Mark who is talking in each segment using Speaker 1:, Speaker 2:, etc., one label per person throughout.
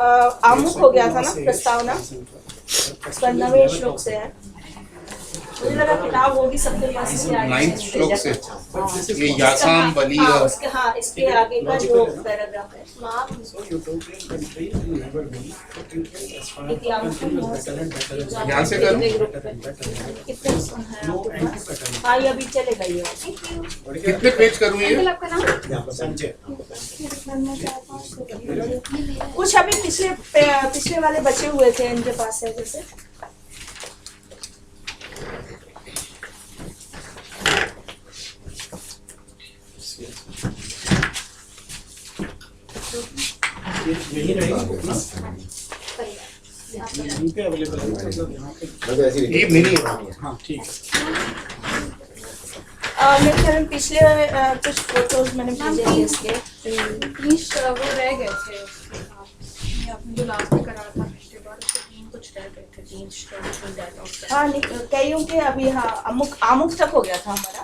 Speaker 1: आमुख हो गया था ना प्रस्तावना, 9वें श्लोक से है। मुझे लगा किताब होगी सबके पास,
Speaker 2: 9th श्लोक से ये यासाम बलि
Speaker 1: उसके इसके आगे का जो पैराग्राफ है
Speaker 2: यहाँ से करूँ?
Speaker 1: हाँ ये अभी चलेगा ये।
Speaker 2: कितने पेज करूँ ये?
Speaker 1: कुछ अभी पिछले वाले बचे हुए थे इनके पास है जैसे।
Speaker 3: यही रहेगा
Speaker 2: ये मिनी
Speaker 3: हाँ ठीक
Speaker 1: है। मेरे ख्याल में पिछले कुछ फोटोज मैंने भेजे थे इसके,
Speaker 4: वो रह गए थे आपने जो लास्ट में करा था पिछले बार, कुछ रह गए थे 3 स्टेप।
Speaker 1: हाँ कईयों के अभी आमुख तक हो गया था हमारा।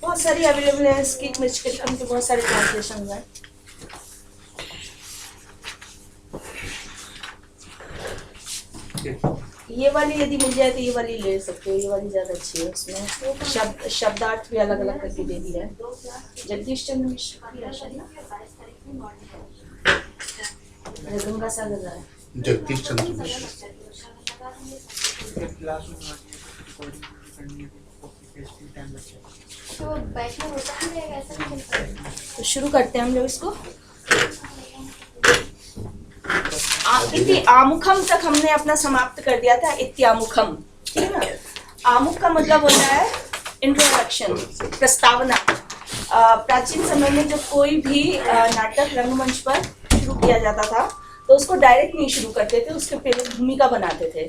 Speaker 1: बहुत सारी अवेलेबल है इसकी, मृच्छकटिकम के बहुत सारे ट्रांसलेशन हैं। ये वाली यदि मिल जाए तो ये वाली ले सकते हो, ये वाली ज्यादा अच्छी है। उसमें शब्दार्थ भी अलग अलग करके दे दिया है। जगदीश चंद्र मिश्र की रचना गंगा सागर है।
Speaker 2: जगदीश चंद्र मिश्र।
Speaker 1: तो शुरू करते हैं हम लोग इसको। इति आमुखम तक हमने अपना समाप्त कर दिया था। इत्यामुखम, ठीक है ना। आमुख का मतलब होता है इंट्रोडक्शन, प्रस्तावना। प्राचीन समय में जब कोई भी नाटक रंगमंच पर शुरू किया जाता था तो उसको डायरेक्ट नहीं शुरू करते थे, उसके पहले भूमिका बनाते थे।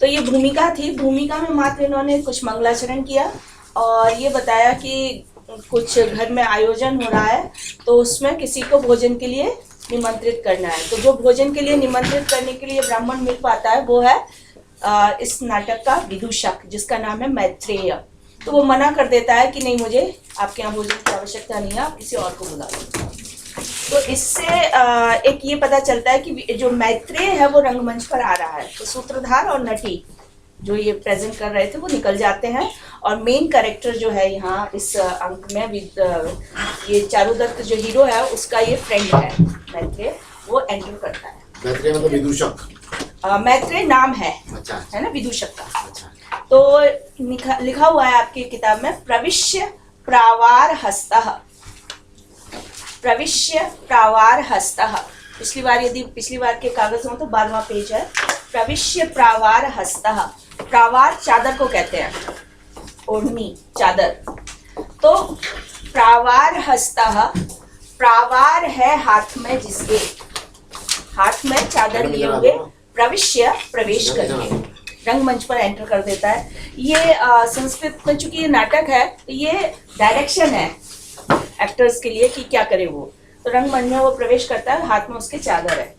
Speaker 1: तो ये भूमिका थी। भूमिका में मात्र इन्होंने कुछ मंगलाचरण किया और ये बताया कि कुछ घर में आयोजन हो रहा है तो उसमें किसी को भोजन के लिए निमंत्रित करना है। तो जो भोजन के लिए निमंत्रित करने के लिए ब्राह्मण मिल पाता है वो है इस नाटक का विदूषक, जिसका नाम है मैत्रेय। तो वो मना कर देता है कि नहीं, मुझे आपके यहाँ भोजन की आवश्यकता नहीं है, आप किसी और को बुला लो। तो इससे एक ये पता चलता है कि जो मैत्रेय है वो रंगमंच पर आ रहा है। तो सूत्रधार और नटी जो ये प्रेजेंट कर रहे थे वो निकल जाते हैं और मेन कैरेक्टर जो है यहाँ इस अंक में ये चारुदत्त जो हीरो है उसका ये फ्रेंड है मैत्रेय, वो एंटर करता है।
Speaker 5: मैत्रेय मतलब विदूषक?
Speaker 1: मैत्रेय नाम है,
Speaker 5: अच्छा,
Speaker 1: है ना, विदूषक का।
Speaker 5: अच्छा।
Speaker 1: तो लिखा हुआ है आपकी किताब में, प्रविश्य प्रावार हस्तः, प्रविश्य प्रावार हस्तः। पिछली बार के कागज में तो 12वां पेज है। प्रविश्य प्रावार हस्तः। प्रावार चादर को कहते हैं, ओढ़नी चादर। तो प्रावार हस्तः, प्रावार है हाथ में, जिसके हाथ में चादर लिए हुए, प्रविश्य प्रवेश करके रंगमंच पर एंटर कर देता है। ये संस्कृत में चूंकि ये नाटक है तो ये डायरेक्शन है एक्टर्स के लिए कि क्या करे वो। तो रंगमंच में वो प्रवेश करता है, हाथ में उसके चादर है।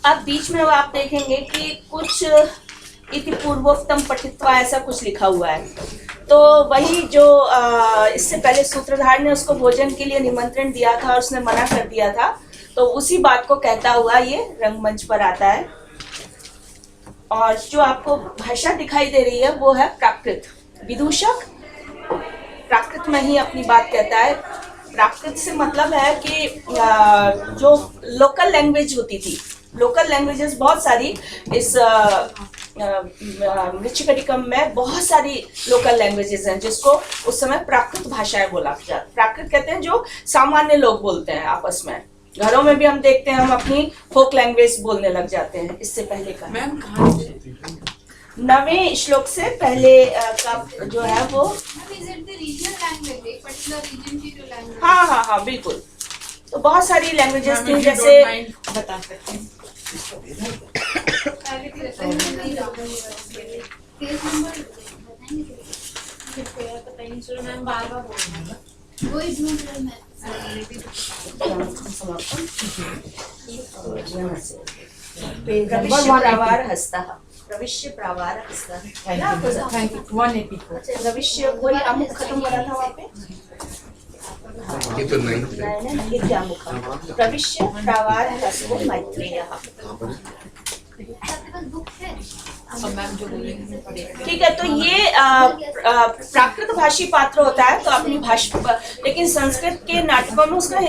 Speaker 1: अब बीच में आप देखेंगे कि कुछ इति पूर्वोक्तम पठित्वा ऐसा कुछ लिखा हुआ है। तो वही जो इससे पहले सूत्रधार ने उसको भोजन के लिए निमंत्रण दिया था और उसने मना कर दिया था, तो उसी बात को कहता हुआ ये रंगमंच पर आता है। और जो आपको भाषा दिखाई दे रही है वो है प्राकृत। विदूषक प्राकृत में ही अपनी बात कहता है। प्राकृत से मतलब है कि जो लोकल लैंग्वेज होती थी, लोकल लैंग्वेजेस बहुत सारी इस मृच्छकटिकम में बहुत सारी लोकल लैंग्वेजेस हैं जिसको उस समय प्राकृत भाषाएं बोला जाता। प्राकृत कहते हैं जो सामान्य लोग बोलते हैं आपस में। घरों में भी हम देखते हैं, हम अपनी फोक लैंग्वेज बोलने लग जाते हैं। इससे पहले का 9वें श्लोक से पहले का जो है वो, हाँ बिल्कुल। तो बहुत सारी लैंग्वेजेस थी, जैसे
Speaker 4: बता सकते हैं।
Speaker 1: प्रावार हस्तः, प्रविश्य प्रावार हस्तः। 184। प्रविश्य वही अमुक खत्म करा था वहाँ पे।
Speaker 2: ये तो ninth है।
Speaker 1: नयनं इत्यामुखं प्रविश्य प्रावारहस्तो मैत्रेयः।
Speaker 4: अब मैम जो बोलेंगे वो पढ़ेंगे।
Speaker 1: ठीक है, तो ये प्राकृत भाषी पात्र होता है तो अपनी भाषा, लेकिन संस्कृत के नाटकों में उसका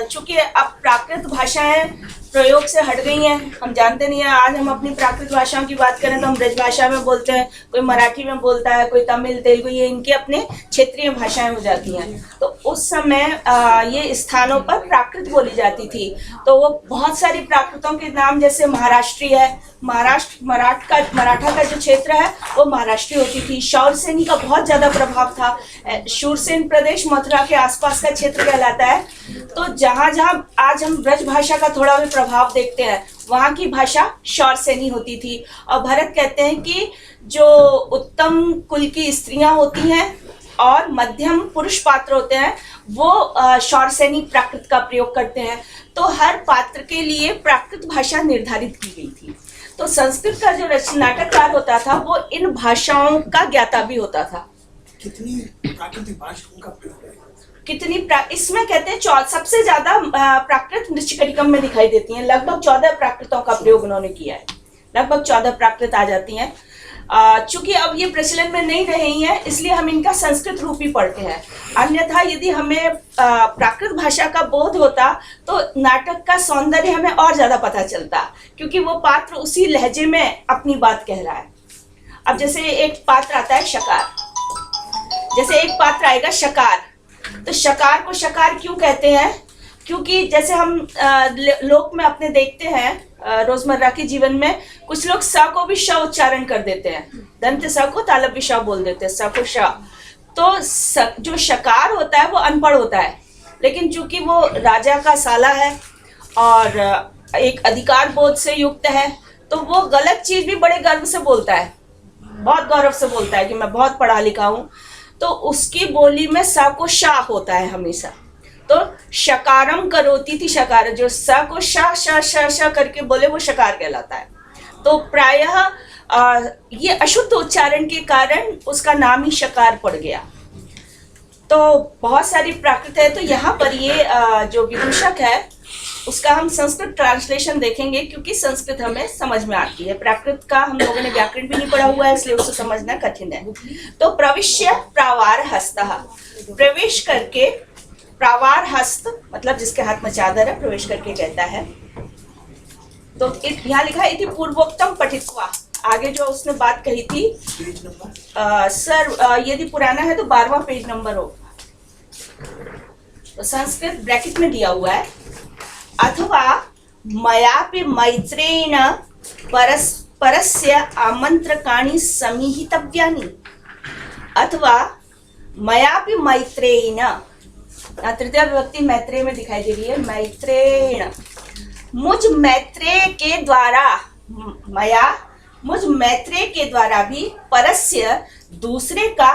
Speaker 1: चूंकि अब प्राकृत भाषाएं प्रयोग से हट गई हैं, हम जानते नहीं है। आज हम अपनी प्राकृत भाषाओं की बात करें तो हम ब्रज भाषा में बोलते हैं, कोई मराठी में बोलता है, कोई तमिल तेलुगु, ये इनके अपने क्षेत्रीय भाषाएं हो जाती हैं। तो उस समय ये स्थानों पर प्राकृत बोली जाती थी। तो वो बहुत सारी प्राकृतों के नाम, जैसे महाराष्ट्री है, मराठा का जो क्षेत्र है वो महाराष्ट्री होती थी। शौरसेनी का बहुत ज्यादा प्रभाव था। शूरसेन प्रदेश मथुरा के आसपास का क्षेत्र कहलाता है। तो जहां जहां आज हम ब्रज भाषा का थोड़ा भी प्रभाव देखते हैं, वहां की भाषा शौरसेनी होती थी। और भरत कहते हैं कि जो उत्तम कुल की स्त्रियां होती हैं और मध्यम पुरुष पात्र होते हैं वो शौरसेनी प्राकृत का प्रयोग करते हैं। तो हर पात्र के लिए प्राकृत भाषा निर्धारित की गई थी। तो संस्कृत का जो नाटककार होता था वो इन भाषाओं का ज्ञाता भी होता था।
Speaker 3: कितनी प्राकृतिक भाषाओं का प्रयोग है?
Speaker 1: इसमें कहते हैं सबसे ज्यादा प्राकृत नृत्यकटिकम में दिखाई देती हैं। लगभग 14 प्राकृतों का प्रयोग उन्होंने किया है। लगभग 14 प्राकृत आ जाती हैं। चूंकि अब ये प्रचलन में नहीं रही हैं, इसलिए हम इनका संस्कृत रूप ही पढ़ते हैं। अन्यथा यदि हमें प्राकृत भाषा का बोध होता तो नाटक का सौंदर्य हमें और ज्यादा पता चलता, क्योंकि वो पात्र उसी लहजे में अपनी बात कह रहा है। अब जैसे एक पात्र आता है शकार, जैसे एक पात्र आएगा शकार, तो शकार को शकार क्यों कहते हैं? क्योंकि जैसे हम लोक में अपने देखते हैं रोजमर्रा के जीवन में, कुछ लोग स को भी श उच्चारण कर देते हैं, दंत स को तालब भी श बोल देते हैं, स को श। तो जो शकार होता है वो अनपढ़ होता है, लेकिन चूंकि वो राजा का साला है और एक अधिकार बोध से युक्त है, तो वो गलत चीज भी बड़े गर्व से बोलता है, बहुत गौरव से बोलता है कि मैं बहुत पढ़ा लिखा हूं। तो उसकी बोली में स को शा होता है हमेशा। तो शकारम करोती थी शकार, जो स को शा श श श करके बोले वो शकार कहलाता है। तो प्रायः ये अशुद्ध उच्चारण के कारण उसका नाम ही शकार पड़ गया। तो बहुत सारी प्राकृत है। तो यहाँ पर ये जो विदूषक है उसका हम संस्कृत ट्रांसलेशन देखेंगे, क्योंकि संस्कृत हमें समझ में आती है। प्राकृत का हम लोगों ने व्याकरण भी नहीं पढ़ा हुआ है, इसलिए उसे समझना कठिन है। तो प्रविश्य प्रावारहस्तः, प्रवेश करके, प्रावार हस्त मतलब जिसके हाथ में चादर है, प्रवेश करके कहता है। तो यहाँ लिखा है इति पूर्वोक्तम पठित्वा, आगे जो उसने बात कही थी
Speaker 3: पेज नंबर
Speaker 1: सर यदि पुराना है तो 12वां पेज नंबर होगा। तो संस्कृत ब्रैकेट में दिया हुआ है, अथवा मयापि मैत्रेण परस्य आमंत्रकाणि समीहितव्यानि, अथवा मयापि मैत्रेण, तृतीय विभक्ति मैत्रेय में दिखाई दे रही है, मैत्रेण, मुझ मैत्रेय के द्वारा, मुझ मैत्रेय के द्वारा भी परस्य दूसरे का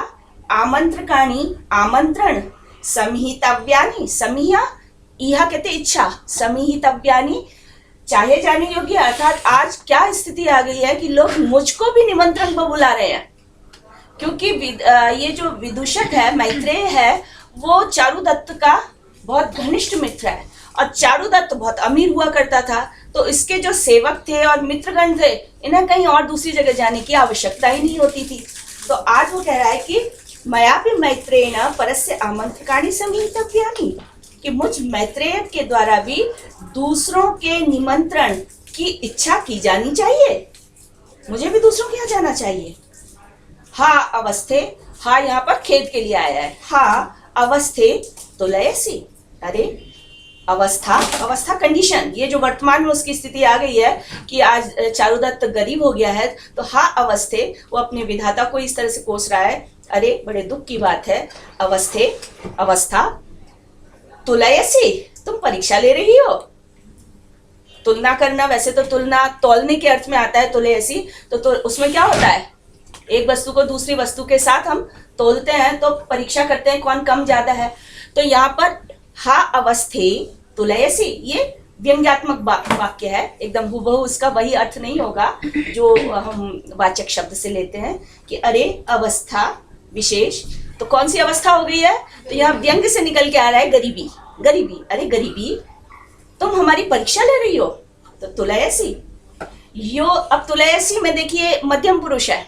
Speaker 1: आमंत्रकाणी आमंत्रण समीहितव्यानि, समीह यह कहते इच्छा, समीहितव्यानि चाहे जाने योग्य। अर्थात आज क्या स्थिति आ गई है कि लोग मुझको भी निमंत्रण पर बुला रहे हैं, क्योंकि ये जो विदूषक है मैत्रेय है वो चारुदत्त का बहुत घनिष्ठ मित्र है, और चारुदत्त बहुत अमीर हुआ करता था। तो इसके जो सेवक थे और मित्रगण थे, इन्हें कहीं और दूसरी जगह जाने की आवश्यकता ही नहीं होती थी। तो आज वो कह रहा है कि मयापि मैत्रेण परस्य आमंत्रकाणि समीहितव्यानि, कि मुझ मैत्रेय के द्वारा भी दूसरों के निमंत्रण की इच्छा की जानी चाहिए, मुझे भी दूसरों के यहाँ जाना चाहिए। हाँ अवस्थे, हाँ यहाँ पर खेद के लिए आया है, हाँ अवस्थे तुलयसी, अरे अवस्था कंडीशन, ये जो वर्तमान में उसकी स्थिति आ गई है कि आज चारुदत्त गरीब हो गया है, तो हाँ अवस्थे, वो अपने विधाता को इस तरह से कोस रहा है, अरे बड़े दुख की बात है, अवस्था तुलयसी, तुम परीक्षा ले रही हो। तुलना करना, वैसे तो तुलना तौलने के अर्थ में आता है तुलयसी, तो उसमें क्या होता है, एक वस्तु को दूसरी वस्तु के साथ हम तोलते हैं, तो परीक्षा करते हैं कौन कम ज्यादा है। तो यहाँ पर हा अवस्थे तुलयसी, ये व्यंग्यात्मक वाक्य है, एकदम हुबहू उसका वही अर्थ नहीं होगा जो हम वाचक शब्द से लेते हैं कि अरे अवस्था विशेष तो कौन सी अवस्था हो गई है? तो यहाँ व्यंग से निकल के आ रहा है गरीबी। गरीबी, अरे गरीबी तुम हमारी परीक्षा ले रही हो? तो तुलयसी यो, अब तुलयसी में देखिए मध्यम पुरुष है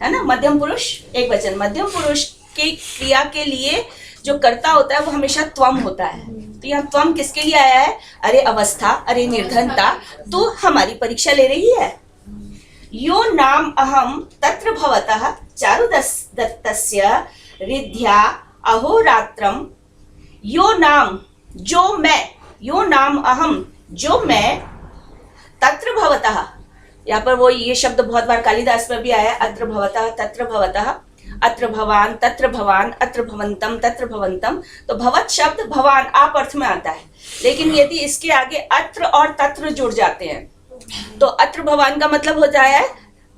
Speaker 1: ना, मध्यम पुरुष एक वचन। मध्यम पुरुष की क्रिया के लिए जो कर्ता होता है वो हमेशा त्वम होता है। तो यहाँ त्वम किसके लिए आया है? अरे अवस्था, अरे निर्धनता, तो हमारी परीक्षा ले रही है। यो नाम अहम तत्र भवतः चारुदत्तस्य रिद्ध्या अहोरात्रम। यो नाम, जो मैं, यो नाम अहम, जो मैं, तत्र भवतः, यहाँ पर वो ये शब्द बहुत बार कालिदास में भी आया, अत्र भवतः, तत्र भवतः, अत्र भवान, तत्र भवान, अत्र भवंतम, तत्र भवंतम। तो भवत शब्द भवान आप अर्थ में आता है, लेकिन यदि इसके आगे अत्र और तत्र जुड़ जाते हैं तो अत्र भवान का मतलब होता है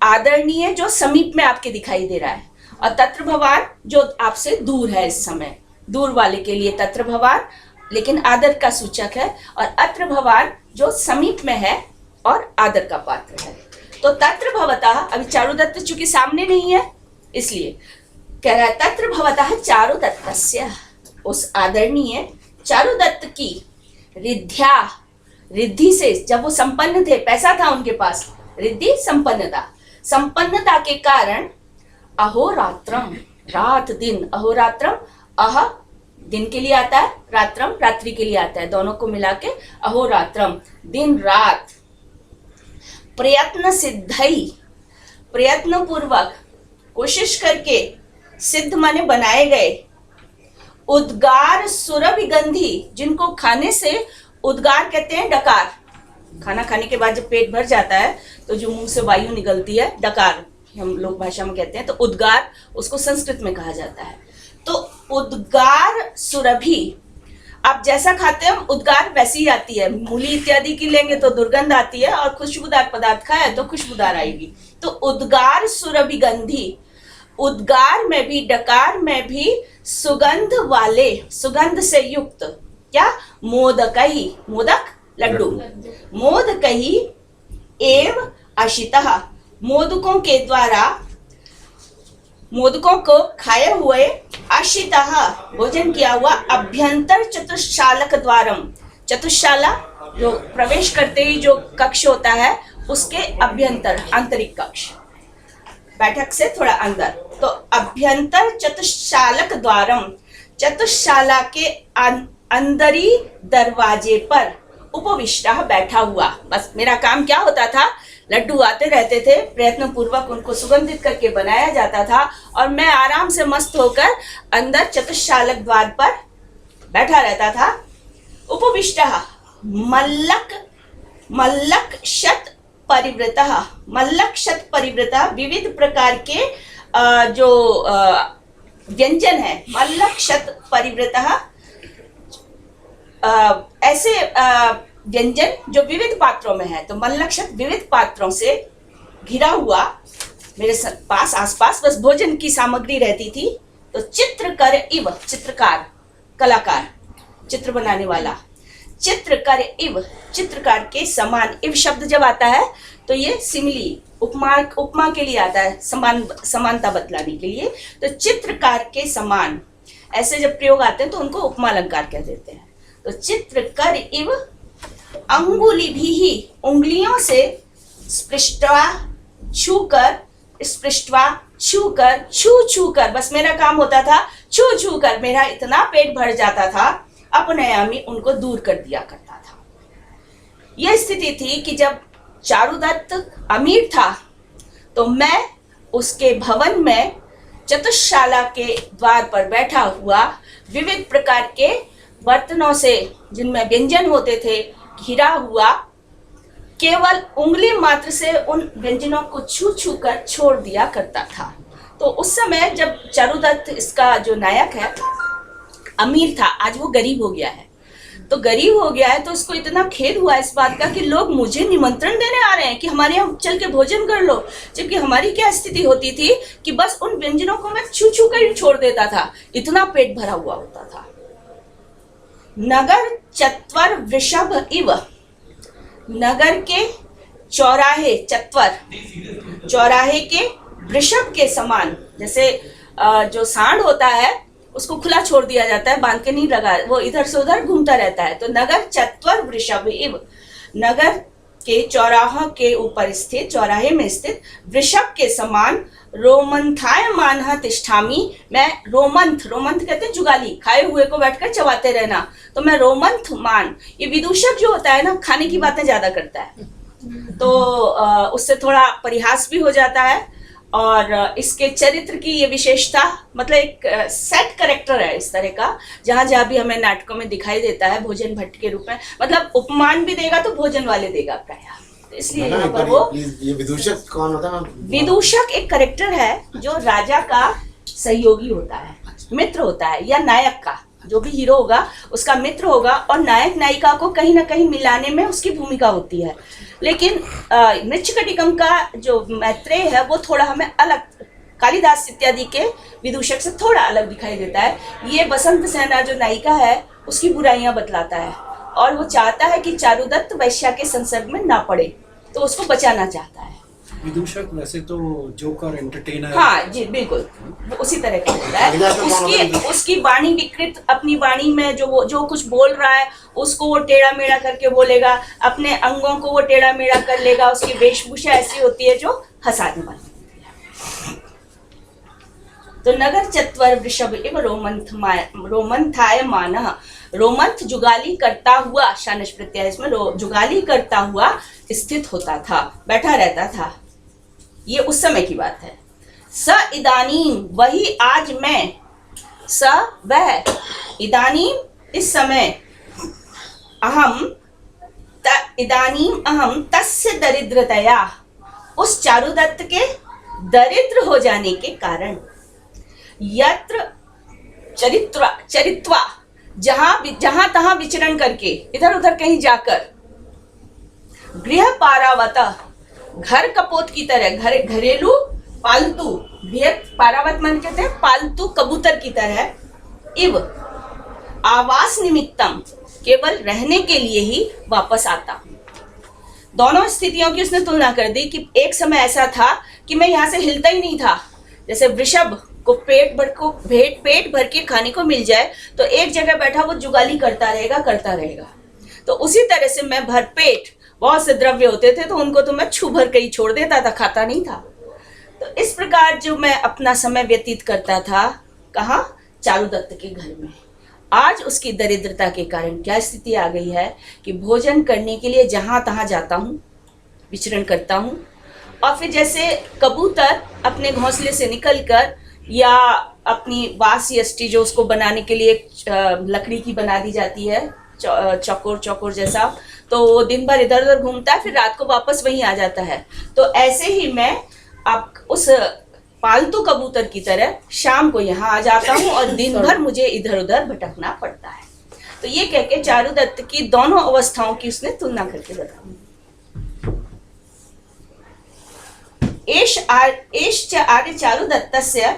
Speaker 1: आदरणीय, जो समीप में आपके दिखाई दे रहा है, और तत्र भवान जो आपसे दूर है, इस समय दूर वाले के लिए तत्र भवान, लेकिन आदर का सूचक है, और अत्र भवान जो समीप में है और आदर का पात्र है। तो तत्र भवतः, अभी चारुदत्त चूंकि सामने नहीं है इसलिए कह रहा है तत्र भवतः चारुदत्तस्य, उस आदरणीय चारुदत्त की रिद्ध्या, रिद्धि से, जब वो संपन्न थे, पैसा था उनके पास, रिद्धि संपन्नता, संपन्नता के कारण अहोरात्रम, रात दिन, अहोरात्रम, अह दिन के लिए आता है, रात्रम रात्रि के लिए आता है, दोनों को मिला के अहोरात्रम, दिन रात, प्रयत्न सिद्धई, प्रयत्न पूर्वक, कोशिश करके, सिद्ध माने बनाए गए, उद्गार सुरभिगंधी, जिनको खाने से, उद्गार कहते हैं डकार, खाना खाने के बाद जब पेट भर जाता है तो जो मुंह से वायु निकलती है, डकार हम लोग भाषा में कहते हैं, तो उद्गार उसको संस्कृत में कहा जाता है। तो उद्गार सुरभि, आप जैसा खाते हैं उद्गार वैसी ही आती है, मूली इत्यादि की लेंगे तो दुर्गंध आती है, और खुशबूदार पदार्थ खाए तो खुशबूदार आएगी। तो उद्गार सुरभिगंधी, उद्गार में भी, डकार में भी सुगंध वाले, सुगंध से युक्त, क्या? मोदकही, मोदक लड्डू, मोदकही एव अशितः, मोदकों के द्वारा, मोदकों को खाए हुए, अशितः भोजन किया हुआ, अभ्यंतर चतुष्शालक द्वारम, चतुष्शाला जो प्रवेश करते ही जो कक्ष होता है उसके अभ्यंतर, आंतरिक कक्ष, बैठक से थोड़ा अंदर, तो अभ्यंतर चतुष्शालक द्वारम, चतुष्शाला के अंदरी दरवाजे पर, उपविष्टा बैठा हुआ। बस मेरा काम क्या होता था, लड्डू आते रहते थे, प्रयत्न पूर्वक उनको सुगंधित करके बनाया जाता था, और मैं आराम से मस्त होकर अंदर चतुष्शालक द्वार पर बैठा रहता था। उपविष्टा मल्लक, मल्लक शत परिवृतः, मल्लक शत परिवृतः, विविध प्रकार के जो व्यंजन है, मल्लक शत परिवृतः, ऐसे व्यंजन जो विविध पात्रों में है, तो मल्लक्षत विविध पात्रों से घिरा हुआ मेरे पास, आसपास बस भोजन की सामग्री रहती थी। तो चित्रकर इव, चित्रकार, कलाकार, चित्र बनाने वाला, चित्रकर इव, चित्रकार के समान, इव शब्द जब आता है तो ये सिमिली, उपमा, उपमा के लिए आता है, समान, समानता बतलाने के लिए। तो चित्रकार के समान ऐसे जब प्रयोग आते हैं तो उनको उपमा अलंकार कह देते हैं। तो चित्रकर इव अंगुली भी ही, उंगलियों से, स्पृष्टवा छूकर, स्पृष्टवा छूकर, छू कर, बस मेरा काम होता था छू कर, मेरा इतना पेट भर जाता था, अपने आप ही उनको दूर कर दिया करता था। यह स्थिति थी कि जब चारुदत्त अमीर था तो मैं उसके भवन में चतुष्शाला के द्वार पर बैठा हुआ, विविध प्रकार के बर्तनों से जिनमें व्यंजन होते थे घिरा हुआ, केवल उंगली मात्र से उन व्यंजनों को छू कर छोड़ दिया करता था। तो उस समय जब चारुदत्त, इसका जो नायक है, अमीर था, आज वो गरीब हो गया है। तो गरीब हो गया है तो उसको इतना खेद हुआ इस बात का कि लोग मुझे निमंत्रण देने आ रहे हैं कि हमारे यहाँ चल के भोजन कर लो, जबकि हमारी क्या स्थिति होती थी कि बस उन व्यंजनों को मैं छू कर ही छोड़ देता था, इतना पेट भरा हुआ होता था। नगर चत्वर वृषभ इव, नगर के चौराहे, चत्वर चौराहे के वृषभ के समान, जैसे जो सांड होता है उसको खुला छोड़ दिया जाता है, बांध के नहीं लगा, वो इधर से उधर घूमता रहता है। तो नगर चत्वर वृषभ इव, नगर के चौराहा के ऊपर स्थित, चौराहे में स्थित वृषभ के समान रोमंथायमान तिष्ठामि, मैं रोमंथ, रोमंथ कहते हैं जुगाली, खाए हुए को बैठकर चबाते रहना, तो मैं रोमंथ मान, ये विदूषक जो होता है ना खाने की बातें ज्यादा करता है, तो उससे थोड़ा परिहास भी हो जाता है। और इसके चरित्र की ये विशेषता, मतलब एक सेट करेक्टर है इस तरह का, जहां जहां भी हमें नाटकों में दिखाई देता है भोजन भट्ट के रूप में, मतलब उपमान भी देगा तो भोजन वाले देगा प्रायः, तो इसलिए यहाँ पर वो
Speaker 5: ये विदूषक कौन होता है?
Speaker 1: विदूषक एक करेक्टर है जो राजा का सहयोगी होता है, मित्र होता है, या नायक का, जो भी हीरो होगा उसका मित्र होगा, और नायक नायिका को कहीं ना कहीं मिलाने में उसकी भूमिका होती है। लेकिन मृच्छकटिकम का जो मैत्रेय है वो थोड़ा हमें अलग, कालिदास इत्यादि के विदूषक से थोड़ा अलग दिखाई देता है। ये बसंत सेना जो नायिका है उसकी बुराइयां बतलाता है, और वो चाहता है कि चारुदत्त वैश्या के संसर्ग में ना पड़े, तो उसको बचाना चाहता है।
Speaker 3: विदूषक वैसे तो जोकर एंटरटेनर,
Speaker 1: हाँ जी बिल्कुल, वो उसी तरह का होता है। उसकी वाणी विकृत, अपनी वाणी में जो कुछ बोल रहा है उसको वो टेढ़ा मेढ़ा करके बोलेगा, अपने अंगों को वो टेढ़ा मेढ़ा कर लेगा, उसकी वेशभूषा ऐसी होती है जो हंसाने वाली होती है। तो नगर चत्वर वृषभ इव रोमंथायमान, रोमंथ जुगाली करता हुआ, शानश प्रत्यय इसमें, जुगाली करता हुआ स्थित होता था, बैठा रहता था। ये उस समय की बात है। स इदानीम, वही आज मैं, स वह, इदानीम इस समय, अहम इदानीम अहम तस्य दरिद्रतया, उस चारुदत्त के दरिद्र हो जाने के कारण, यत्र चरित्वा, जहां तहां विचरण करके, इधर उधर कहीं जाकर, गृह पारावत, घर कपोत की तरह, घरेलू पालतू, गृह पारावत मन कहते हैं पालतू कबूतर की तरह, इव आवास निमित्तम, केवल रहने के लिए ही वापस आता हूं। दोनों स्थितियों की उसने तुलना कर दी कि एक समय ऐसा था कि मैं यहाँ से हिलता ही नहीं था, जैसे वृषभ को पेट भर के खाने को मिल जाए तो एक जगह बैठा वो जुगाली करता रहेगा, तो उसी तरह से मैं भरपेट, बहुत से द्रव्य होते थे तो उनको तो मैं छू भर के ही छोड़ देता था, खाता नहीं था। तो इस प्रकार जो मैं अपना समय व्यतीत करता था, कहाँ? चारुदत्त के घर में। आज उसकी दरिद्रता के कारण क्या स्थिति आ गई है कि भोजन करने के लिए जहां तहां जाता हूं, विचरण करता हूं, और फिर जैसे कबूतर अपने घोंसले से निकलकर, या अपनी बांस यष्टि जो उसको बनाने के लिए लकड़ी की बना दी जाती है, चौकोर जैसा, तो वो दिन भर इधर उधर घूमता है, फिर रात को वापस वहीं आ जाता है। तो ऐसे ही मैं अब उस पालतू कबूतर की तरह शाम को यहाँ आ जाता हूँ और दिन भर मुझे इधर उधर भटकना पड़ता है। तो ये कह के चारुदत्त की दोनों अवस्थाओं की उसने तुलना करके बताई। एष च आर्य चारुदत्तस्य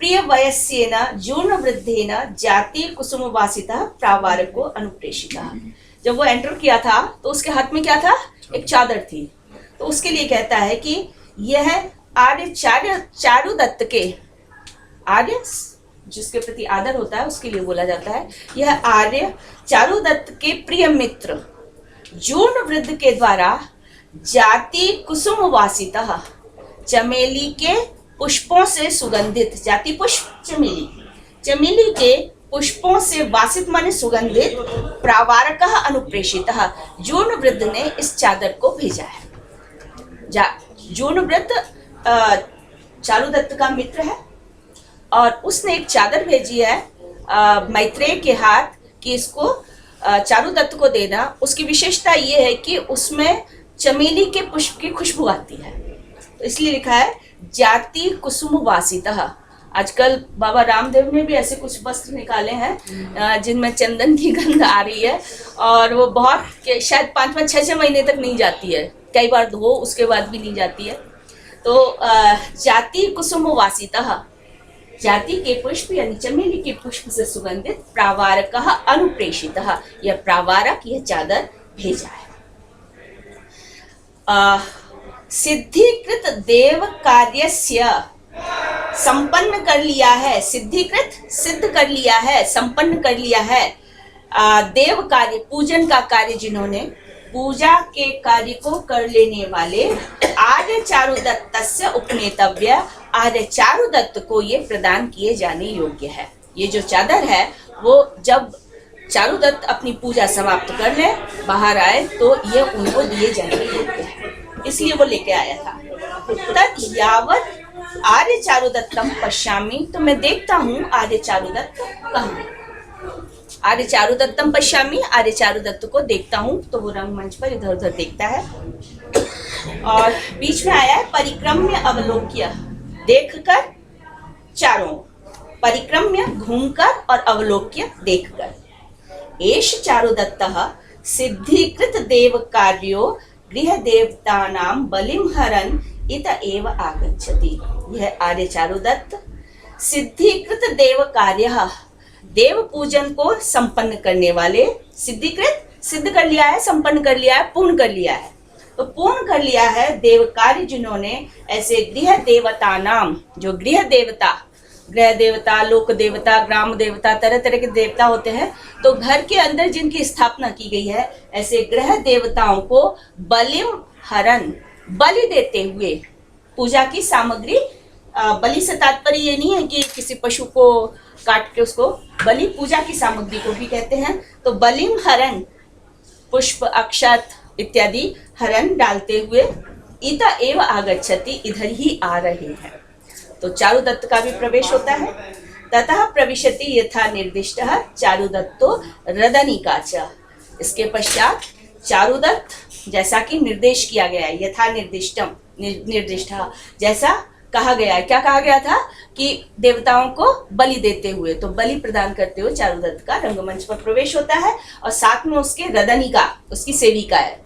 Speaker 1: प्रिय वयस्येन जूर्ण वृद्धेन जाति कुसुम वासितः प्रावारको अनुप्रेषितः। जब वो एंटर किया था तो उसके हाथ में क्या था? एक चादर थी। तो उसके लिए कहता है कि यह आर्य चारुदत्त के, आर्य जिसके प्रति आदर होता है उसके लिए बोला जाता है, यह आर्य चारुदत्त के प्रिय मित्र जूर्ण वृद्ध के द्वारा जाति कुसुम वासितः, चमेली के पुष्पों से सुगंधित, जाति पुष्प चमेली के पुष्पों से वासित माने सुगंधित, प्रावारकः अनुप्रेषितः, जूर्ण वृद्ध ने इस चादर को भेजा है। जूर्ण वृद्ध चारुदत्त का मित्र है और उसने एक चादर भेजी है मैत्रेय के हाथ कि इसको चारुदत्त को देना। उसकी विशेषता ये है कि उसमें चमेली के पुष्प की खुशबू आती है, तो इसलिए लिखा है जाति कुसुम वासितः। आजकल बाबा रामदेव ने भी ऐसे कुछ वस्त्र निकाले हैं जिनमें चंदन की गंध आ रही है और वो बहुत शायद 5-6 महीने तक नहीं जाती है, कई बार धो उसके बाद भी नहीं जाती है। तो जाति कुसुम वासितः, जाति के पुष्प यानी चमेली के पुष्प से सुगंधित, प्रावारकः अनुप्रेषितः, यह प्रावारक यह चादर भेजा है। सिद्धीकृत देव कार्यस्य संपन्न कर लिया है, सिद्धिकृत सिद्ध कर लिया है, संपन्न कर लिया है देव कार्य, पूजन का कार्य, जिन्होंने पूजा के कार्य को कर लेने वाले आर्य चारुदत्तस्य उपनेतव्य, आर्य चारुदत्त को ये प्रदान किए जाने योग्य है। ये जो चादर है वो जब चारुदत्त अपनी पूजा समाप्त कर ले, बाहर आए, तो ये उनको दिए जाने योग्य है, इसलिए वो लेके आया था। तत् यावत आर्य चारुदत्तम पश्यामि, तो मैं देखता हूँ आर्य चारुदत्त कहाँ है। आर्य चारुदत्तम पश्यामि, आर्य चारुदत्त को देखता हूँ, तो वो रंगमंच पर इधर उधर देखता है। और बीच में आया है परिक्रम्य अवलोक्य, देखकर चारों, परिक्रम्य घूमकर और अवलोक्य देखकर। एष चारुदत्तः सिद्धिकृत देव कार्यो गृह देवतानां बलिं हरन् इत एव आगच्छति। यह आर्य चारुदत्त सिद्धिकृत देव कार्य, देव पूजन को संपन्न करने वाले, सिद्धिकृत सिद्ध कर लिया है, संपन्न कर लिया है, पूर्ण कर लिया है, तो पूर्ण कर लिया है देव कार्य, जिन्होंने ऐसे गृह देवता नाम, जो गृह देवता, लोक देवता, ग्राम देवता, तरह तरह के देवता होते हैं, तो घर के अंदर जिनकी स्थापना की गई है, ऐसे ग्रह देवताओं को बलिम हरन, बलि देते हुए, पूजा की सामग्री, बलि से तात्पर्य ये नहीं है कि किसी पशु को काट के उसको, बलि पूजा की सामग्री को भी कहते हैं। तो बलिम हरन, पुष्प अक्षत इत्यादि हरन डालते हुए, इत एव आगच्छति, इधर ही आ रहे हैं। तो चारुदत्त का भी प्रवेश होता है। ततः प्रविशति यथा निर्दिष्टः चारुदत्तो रदनिका च, इसके पश्चात चारुदत्त जैसा कि निर्देश किया गया है, यथा निर्दिष्ट, जैसा कहा गया है। क्या कहा गया था कि देवताओं को बलि देते हुए, तो बलि प्रदान करते हुए चारुदत्त का रंगमंच पर प्रवेश होता है, और साथ में उसके रदनिका, उसकी सेविका है,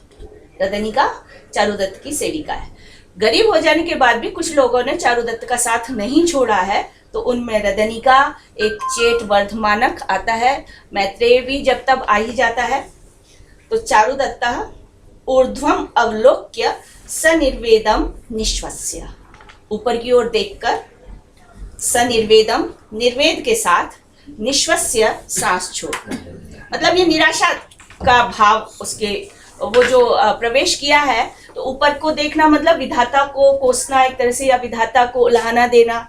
Speaker 1: रदनिका चारुदत्त की सेविका है। गरीब हो जाने के बाद भी कुछ लोगों ने चारुदत्त का साथ नहीं छोड़ा है, तो उनमें रदनिका, एक चेट वर्धमानक आता है, मैत्रेय भी जब तब आ ही जाता है। तो चारुदत्तः ऊर्ध्वम अवलोक्य सनिर्वेदम निश्वस्य, ऊपर की ओर देखकर, सनिर्वेदम, निर्वेद के साथ, निश्वस्य सांस छोड़कर, मतलब ये निराशा का भाव उसके, वो जो प्रवेश किया है, तो ऊपर को देखना मतलब विधाता को कोसना एक तरह से, या विधाता को उल्हाना देना।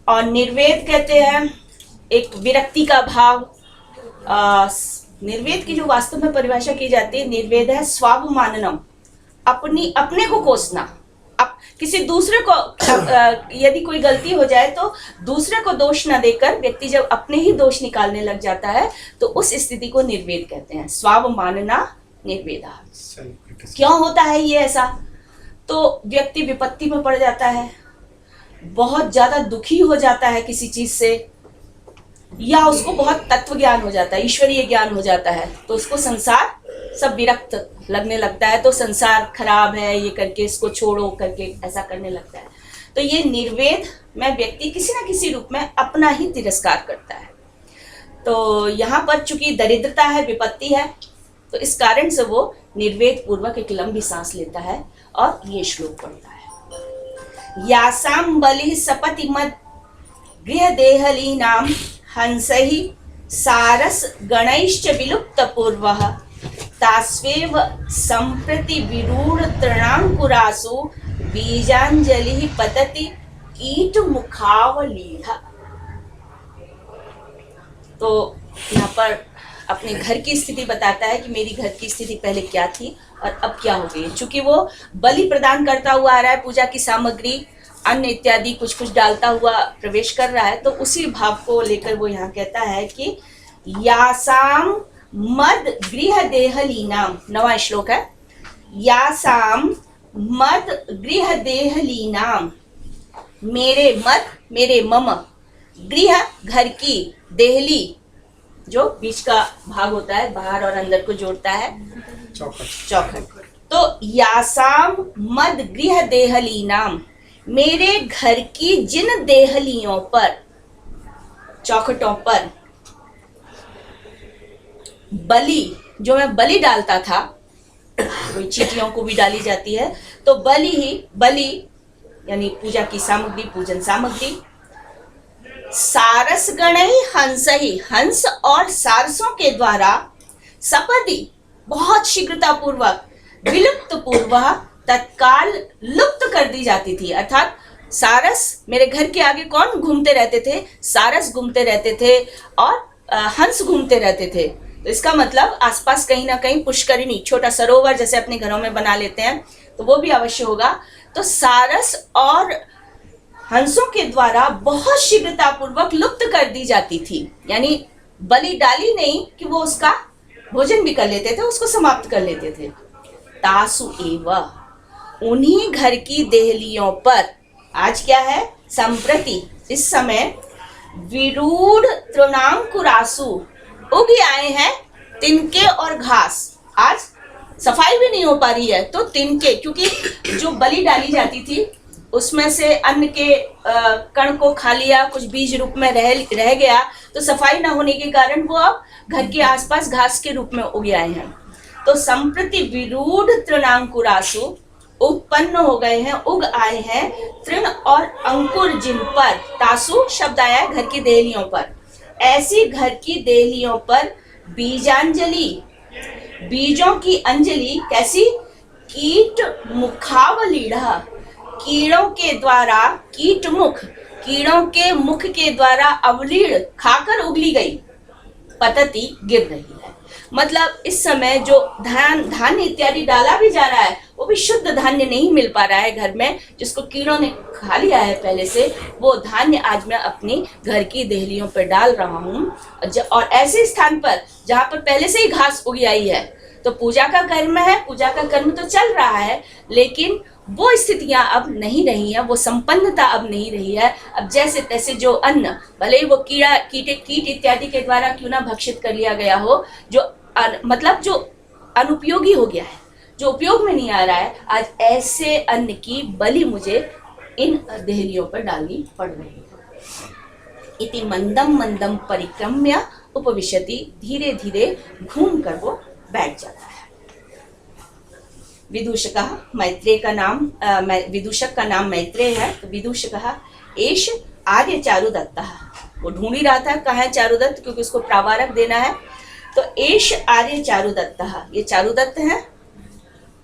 Speaker 1: और निर्वेद कहते हैं एक विरक्ति का भाव। निर्वेद की जो वास्तव में परिभाषा की जाती है, निर्वेद है स्वावमाननम, अपने को कोसना। अब किसी दूसरे को, यदि कोई गलती हो जाए तो दूसरे को दोष न देकर व्यक्ति जब अपने ही दोष निकालने लग जाता है, तो उस स्थिति को निर्वेद कहते हैं। स्वावमानना निर्वेदा। क्यों होता है ये ऐसा? तो व्यक्ति विपत्ति में पड़ जाता है, बहुत ज्यादा दुखी हो जाता है किसी चीज से, या उसको बहुत तत्व ज्ञान हो जाता है, ईश्वरीय ज्ञान हो जाता है, तो उसको संसार सब विरक्त लगने लगता है, तो संसार खराब है ये करके, इसको छोड़ो करके ऐसा करने लगता है। तो ये निर्वेद में व्यक्ति किसी न किसी रूप में अपना ही तिरस्कार करता है। तो यहाँ पर चूंकि दरिद्रता है, विपत्ति है, तो इस कारण से वो निर्वेद पूर्वक एक लंबी सांस लेता है और ये श्लोक पढ़ता है। यासाम बलि सपति मद गृह देहलीनाम हंसहि सारस गणैश्च विलुप्त पूर्वः तास्वेव संप्रति विरूढ़ तृणांकुरासु बीजांजलि पतति कीट मुखावलीढ़। तो यहाँ पर अपने घर की स्थिति बताता है कि मेरी घर की स्थिति पहले क्या थी और अब क्या हो गई। चूंकि वो बलि प्रदान करता हुआ आ रहा है, पूजा की सामग्री, अन्न इत्यादि कुछ कुछ डालता हुआ प्रवेश कर रहा है, तो उसी भाव को लेकर वो यहाँ कहता है कि यासाम मद गृह देहलीनाम, 9वां श्लोक है, यासाम मद गृह देहलीनाम, मेरे मद, मेरे मम, गृह घर की, देहली जो बीच का भाग होता है, बाहर और अंदर को जोड़ता है, चौखट। तो यासाम मद गृह देहलीनाम, मेरे घर की जिन देहलियों पर, चौखटों पर बलि, जो मैं बलि डालता था, कोई चींटियों को भी डाली जाती है, तो बलि यानी पूजा की सामग्री, पूजन सामग्री। सारस गणई हंस ही, हंस और सारसों के द्वारा सपदी बहुत शीघ्रता पूर्वक, विलुप्त पूर्वक तत्काल लुप्त कर दी जाती थी। अर्थात सारस, मेरे घर के आगे कौन घूमते रहते थे? सारस घूमते रहते थे और हंस घूमते रहते थे। तो इसका मतलब आसपास कहीं ना कहीं पुष्करिणी, छोटा सरोवर जैसे अपने घरों में बना लेते हैं, तो वो भी अवश्य होगा। तो सारस और हंसों के द्वारा बहुत शीघ्रता पूर्वक लुप्त कर दी जाती थी, यानी बलि डाली नहीं कि वो उसका भोजन भी कर लेते थे, उसको समाप्त कर लेते थे। तासु एव, उन्हीं घर की देहलियों पर आज क्या है? संप्रति, इस समय विरूढ़ तृणांकुरासु, उग आए हैं तिनके और घास। आज सफाई भी नहीं हो पा रही है, तो तिनके, क्योंकि जो बलि डाली जाती थी उसमें से अन्न के कण को खा लिया, कुछ बीज रूप में रह गया, तो सफाई न होने के कारण वो अब घर के आसपास घास के रूप में उग आए हैं। तो संप्रति विरूढ़ तृणांकुरासु, उत्पन्न हो गए हैं, उग आए हैं तृण और अंकुर, जिन पर, तासु शब्द आया है घर की देहलियों पर, ऐसी घर की देहलियों पर बीजांजलि, बीजों की अंजलि कैसी? कीट मुखावलीढ़, कीड़ों के द्वारा, कीट मुख, कीड़ों के मुख के द्वारा अवलीढ़, खाकर उगली गई, पतती, गिर रही है। मतलब इस समय जो धान्य इत्यादि डाला भी जा रहा है, वो भी शुद्ध धान्य नहीं मिल पा रहा है घर में, जिसको कीड़ों ने खा लिया है पहले से, वो धान्य आज मैं अपनी घर की देहलियों पर डाल रहा हूँ। और ऐसे स्थान पर जहाँ पर पहले से ही घास उगी आई है, तो पूजा का कर्म है, पूजा का कर्म तो चल रहा है, लेकिन वो स्थितियां अब नहीं रही हैं, वो संपन्नता अब नहीं रही है। अब जैसे तैसे जो अन्न, भले ही वो कीट इत्यादि के द्वारा क्यों ना भक्षित कर लिया गया हो, जो मतलब जो अनुपयोगी हो गया है, जो उपयोग में नहीं आ रहा है, आज ऐसे अन्न की बलि मुझे इन देहलियों पर डालनी पड़ रही है। इति मंदम मंदम परिक्रम्य उपविशति, धीरे धीरे घूम कर वो बैठ जाता है। विदूषकः, मैत्रेय का नाम, विदूषक का नाम मैत्रेय है। तो विदूषकः एष आर्य चारुदत्तः, वो ढूंढ ही रहा था कहाँ है चारुदत्त, क्योंकि उसको प्रावारक देना है। तो एष आर्य चारुदत्तः, ये चारुदत्त है।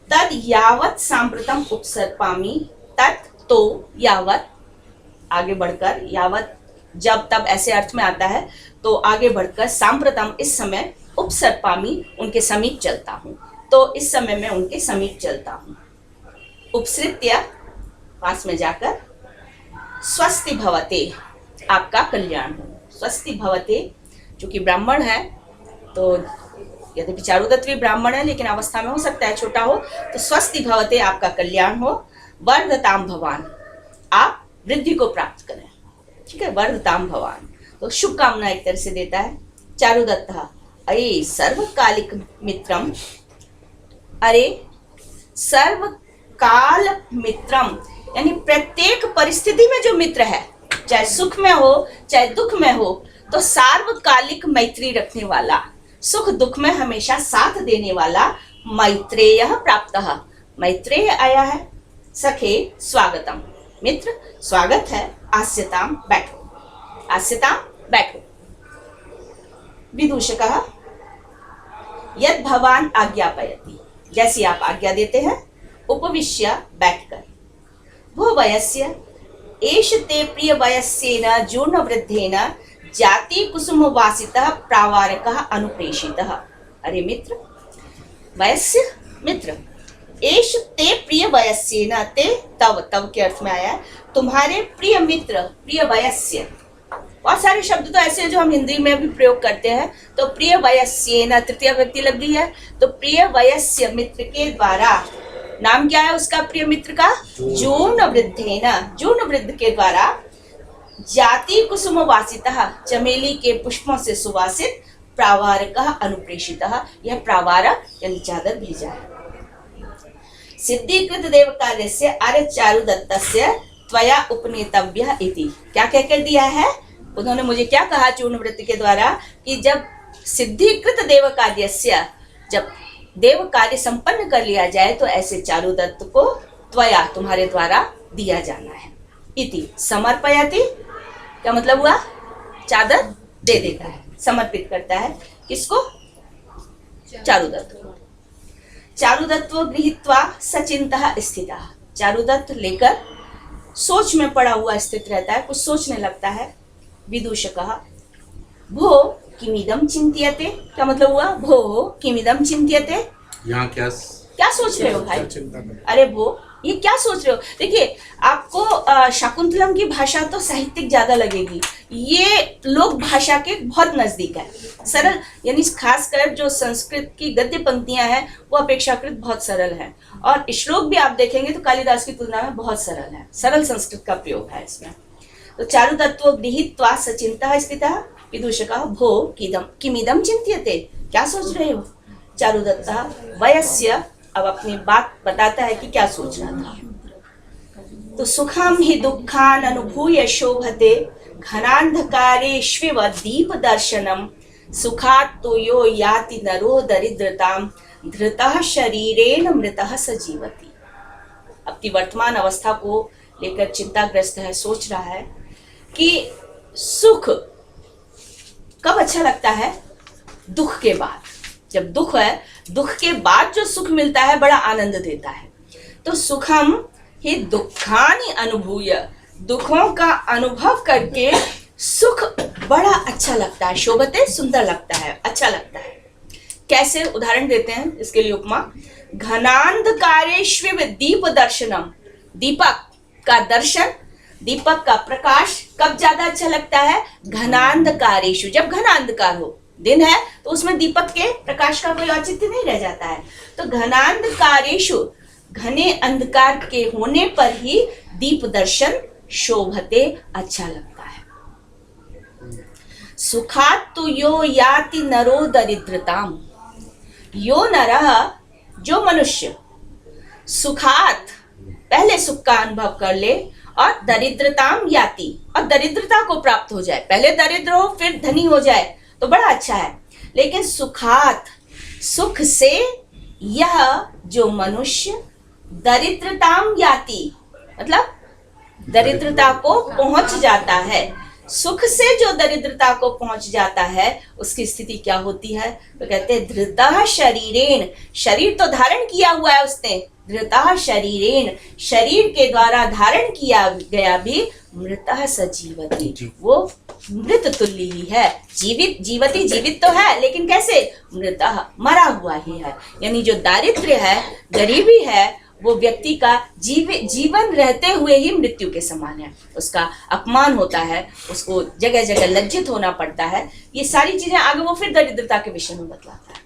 Speaker 1: तद यावत सांप्रतम उपसर्पामि, तत्, तो, यावत, आगे बढ़कर, यावत जब तब ऐसे अर्थ में आता है, तो आगे बढ़कर सांप्रतम, इस समय, उपसर्पामि, उनके समीप चलता हूँ। तो इस समय मैं उनके समीप चलता हूँ। उपसृत्य, पास में जाकर, स्वस्ति भवते, आपका कल्याण हो। स्वस्ति भवते, चूंकि ब्राह्मण है, तो यद्यपि चारुदत्त भी ब्राह्मण है, लेकिन अवस्था में हो सकता है छोटा हो, तो स्वस्ति भवते, आपका कल्याण हो। वर्धताम भवान, आप वृद्धि को प्राप्त करें। ठीक है, वर्धताम भवान, तो शुभकामना एक तरह से देता है। चारुदत्त अये सर्वकालिक मित्रम, अरे सर्वकाल मित्रम, यानी प्रत्येक परिस्थिति में जो मित्र है, चाहे सुख में हो चाहे दुख में हो, तो सार्वकालिक मैत्री रखने वाला, सुख दुख में हमेशा साथ देने वाला, मैत्रेय प्राप्तः, मैत्रेय आया है। सखे स्वागतम, मित्र स्वागत है। आस्यताम, बैठो, आस्यताम, बैठो। विदूषकः यद भवान आज्ञापयति, जैसी आप आज्ञा देते हैं। उपविश्य, बैठकर। वो वयस्य एष ते प्रिय वयस्येन जूर्ण वृद्धेन जाति कुसुम वासितः प्रावारकः अनुप्रेषितः। अरे मित्र, वयस्य, मित्र, एष ते प्रिय वयस्येन, ते तव, तव के अर्थ में आया है, तुम्हारे प्रिय मित्र, प्रिय वयस्य। बहुत सारे शब्द तो ऐसे हैं जो हम हिंदी में भी प्रयोग करते हैं। तो प्रिय वयस्येन, तृतीय व्यक्ति लग गई है, तो प्रिय वयस्य, मित्र के द्वारा, नाम क्या है उसका प्रिय मित्र का? जूर्ण वृद्धेन, जूर्ण वृद्ध के द्वारा, जाति कुसुम वासितः, चमेली के पुष्पों से सुवासित, प्रावारकः अनुप्रेषितः, यह प्रावारक यानी चादर भेजा है। सिद्धीकृत देव कार्यस्य आर्य चारुदत्तस्य त्वया उपनेतव्यः इति, क्या कहकर दिया है? उन्होंने मुझे क्या कहा चूर्ण वृत्ति के द्वारा, कि जब सिद्धीकृत देव कार्यस्य, जब देव कार्य संपन्न कर लिया जाए, तो ऐसे चारुदत्त को त्वया, तुम्हारे द्वारा दिया जाना है। इति समर्पयति, क्या मतलब हुआ? चादर दे देता है, समर्पित करता है। किसको? चारुदत्त को। चारुदत्त गृहीत्वा सचिंतः स्थितः, चारुदत्त लेकर सोच में पड़ा हुआ स्थित रहता है, कुछ सोचने लगता है। विदूषकः भो किमिदं चिंत्यते, क्या मतलब हुआ? भो किमिदं चिंत्यते,
Speaker 2: यहाँ क्या
Speaker 1: सोच रहे हो भाई?
Speaker 2: चिंता कर?
Speaker 1: अरे भो, ये क्या सोच रहे हो? देखिए, आपको शाकुंतलम की भाषा तो साहित्यिक ज्यादा लगेगी, ये लोक भाषा के बहुत नजदीक है, सरल, यानी खासकर जो संस्कृत की गद्य पंक्तियां हैं वो अपेक्षाकृत बहुत सरल है, और श्लोक भी आप देखेंगे तो कालिदास की तुलना में बहुत सरल है, सरल संस्कृत का प्रयोग है इसमें। तो चारुदत्त गृहीत्वा सचिंतः स्थितः विदूषकः भो किमिदं चिंत्यते, क्या सोच रहे हो? चारुदत्तः वयस्य, अब अपनी बात बताता है कि क्या सोच रहा था। तो सुखम ही दुखान अनुभूय शोभते घनांधकारेष्विव दीप दर्शनम सुखात् तो यो याति नरो दरिद्रताम धृतः शरीरेण मृतः सजीवति। अपनी वर्तमान अवस्था को लेकर चिंताग्रस्त है, सोच रहा है कि सुख कब अच्छा लगता है? दुख के बाद। जब दुख है, दुख के बाद जो सुख मिलता है बड़ा आनंद देता है। तो सुखम ही दुखानि अनुभूय, दुखों का अनुभव करके सुख बड़ा अच्छा लगता है, शोभते, सुंदर लगता है, अच्छा लगता है। कैसे? उदाहरण देते हैं इसके लिए उपमा। घनांधकारेष्विव दीप दर्शनम, दीपक का दर्शन, दीपक का प्रकाश कब ज्यादा अच्छा लगता है? घनांधकारेषु, जब घना अंधकार हो, दिन है तो उसमें दीपक के प्रकाश का कोई औचित्य नहीं रह जाता है। तो घनांधकारेषु, घने अंधकार के होने पर ही दीप दर्शन शोभते, अच्छा लगता है। सुखात् तो यो याति नरो दरिद्रताम, यो नरः, जो मनुष्य सुखात्, पहले सुख का अनुभव कर ले, और दरिद्रताम याति, और दरिद्रता को प्राप्त हो जाए, पहले दरिद्र हो फिर धनी हो जाए तो बड़ा अच्छा है। लेकिन सुखात, सुख से यह जो मनुष्य दरिद्रताम याति, मतलब दरिद्रता को पहुंच जाता है, सुख से जो दरिद्रता को पहुंच जाता है उसकी स्थिति क्या होती है? तो कहते हैं धृतः शरीरेण, शरीर तो धारण किया हुआ है उसने, धृतः शरीरेण, शरीर के द्वारा धारण किया गया भी मृतः सजीवति, वो मृत तुल्य ही है। जीवित, जीवती, जीवित तो है लेकिन कैसे? मृतः, मरा हुआ ही है। यानी जो दारिद्र्य है, गरीबी है, वो व्यक्ति का जीवन रहते हुए ही मृत्यु के समान है, उसका अपमान होता है, उसको जगह जगह लज्जित होना पड़ता है। ये सारी चीजें आगे वो फिर दरिद्रता के विषय में बतलाता है।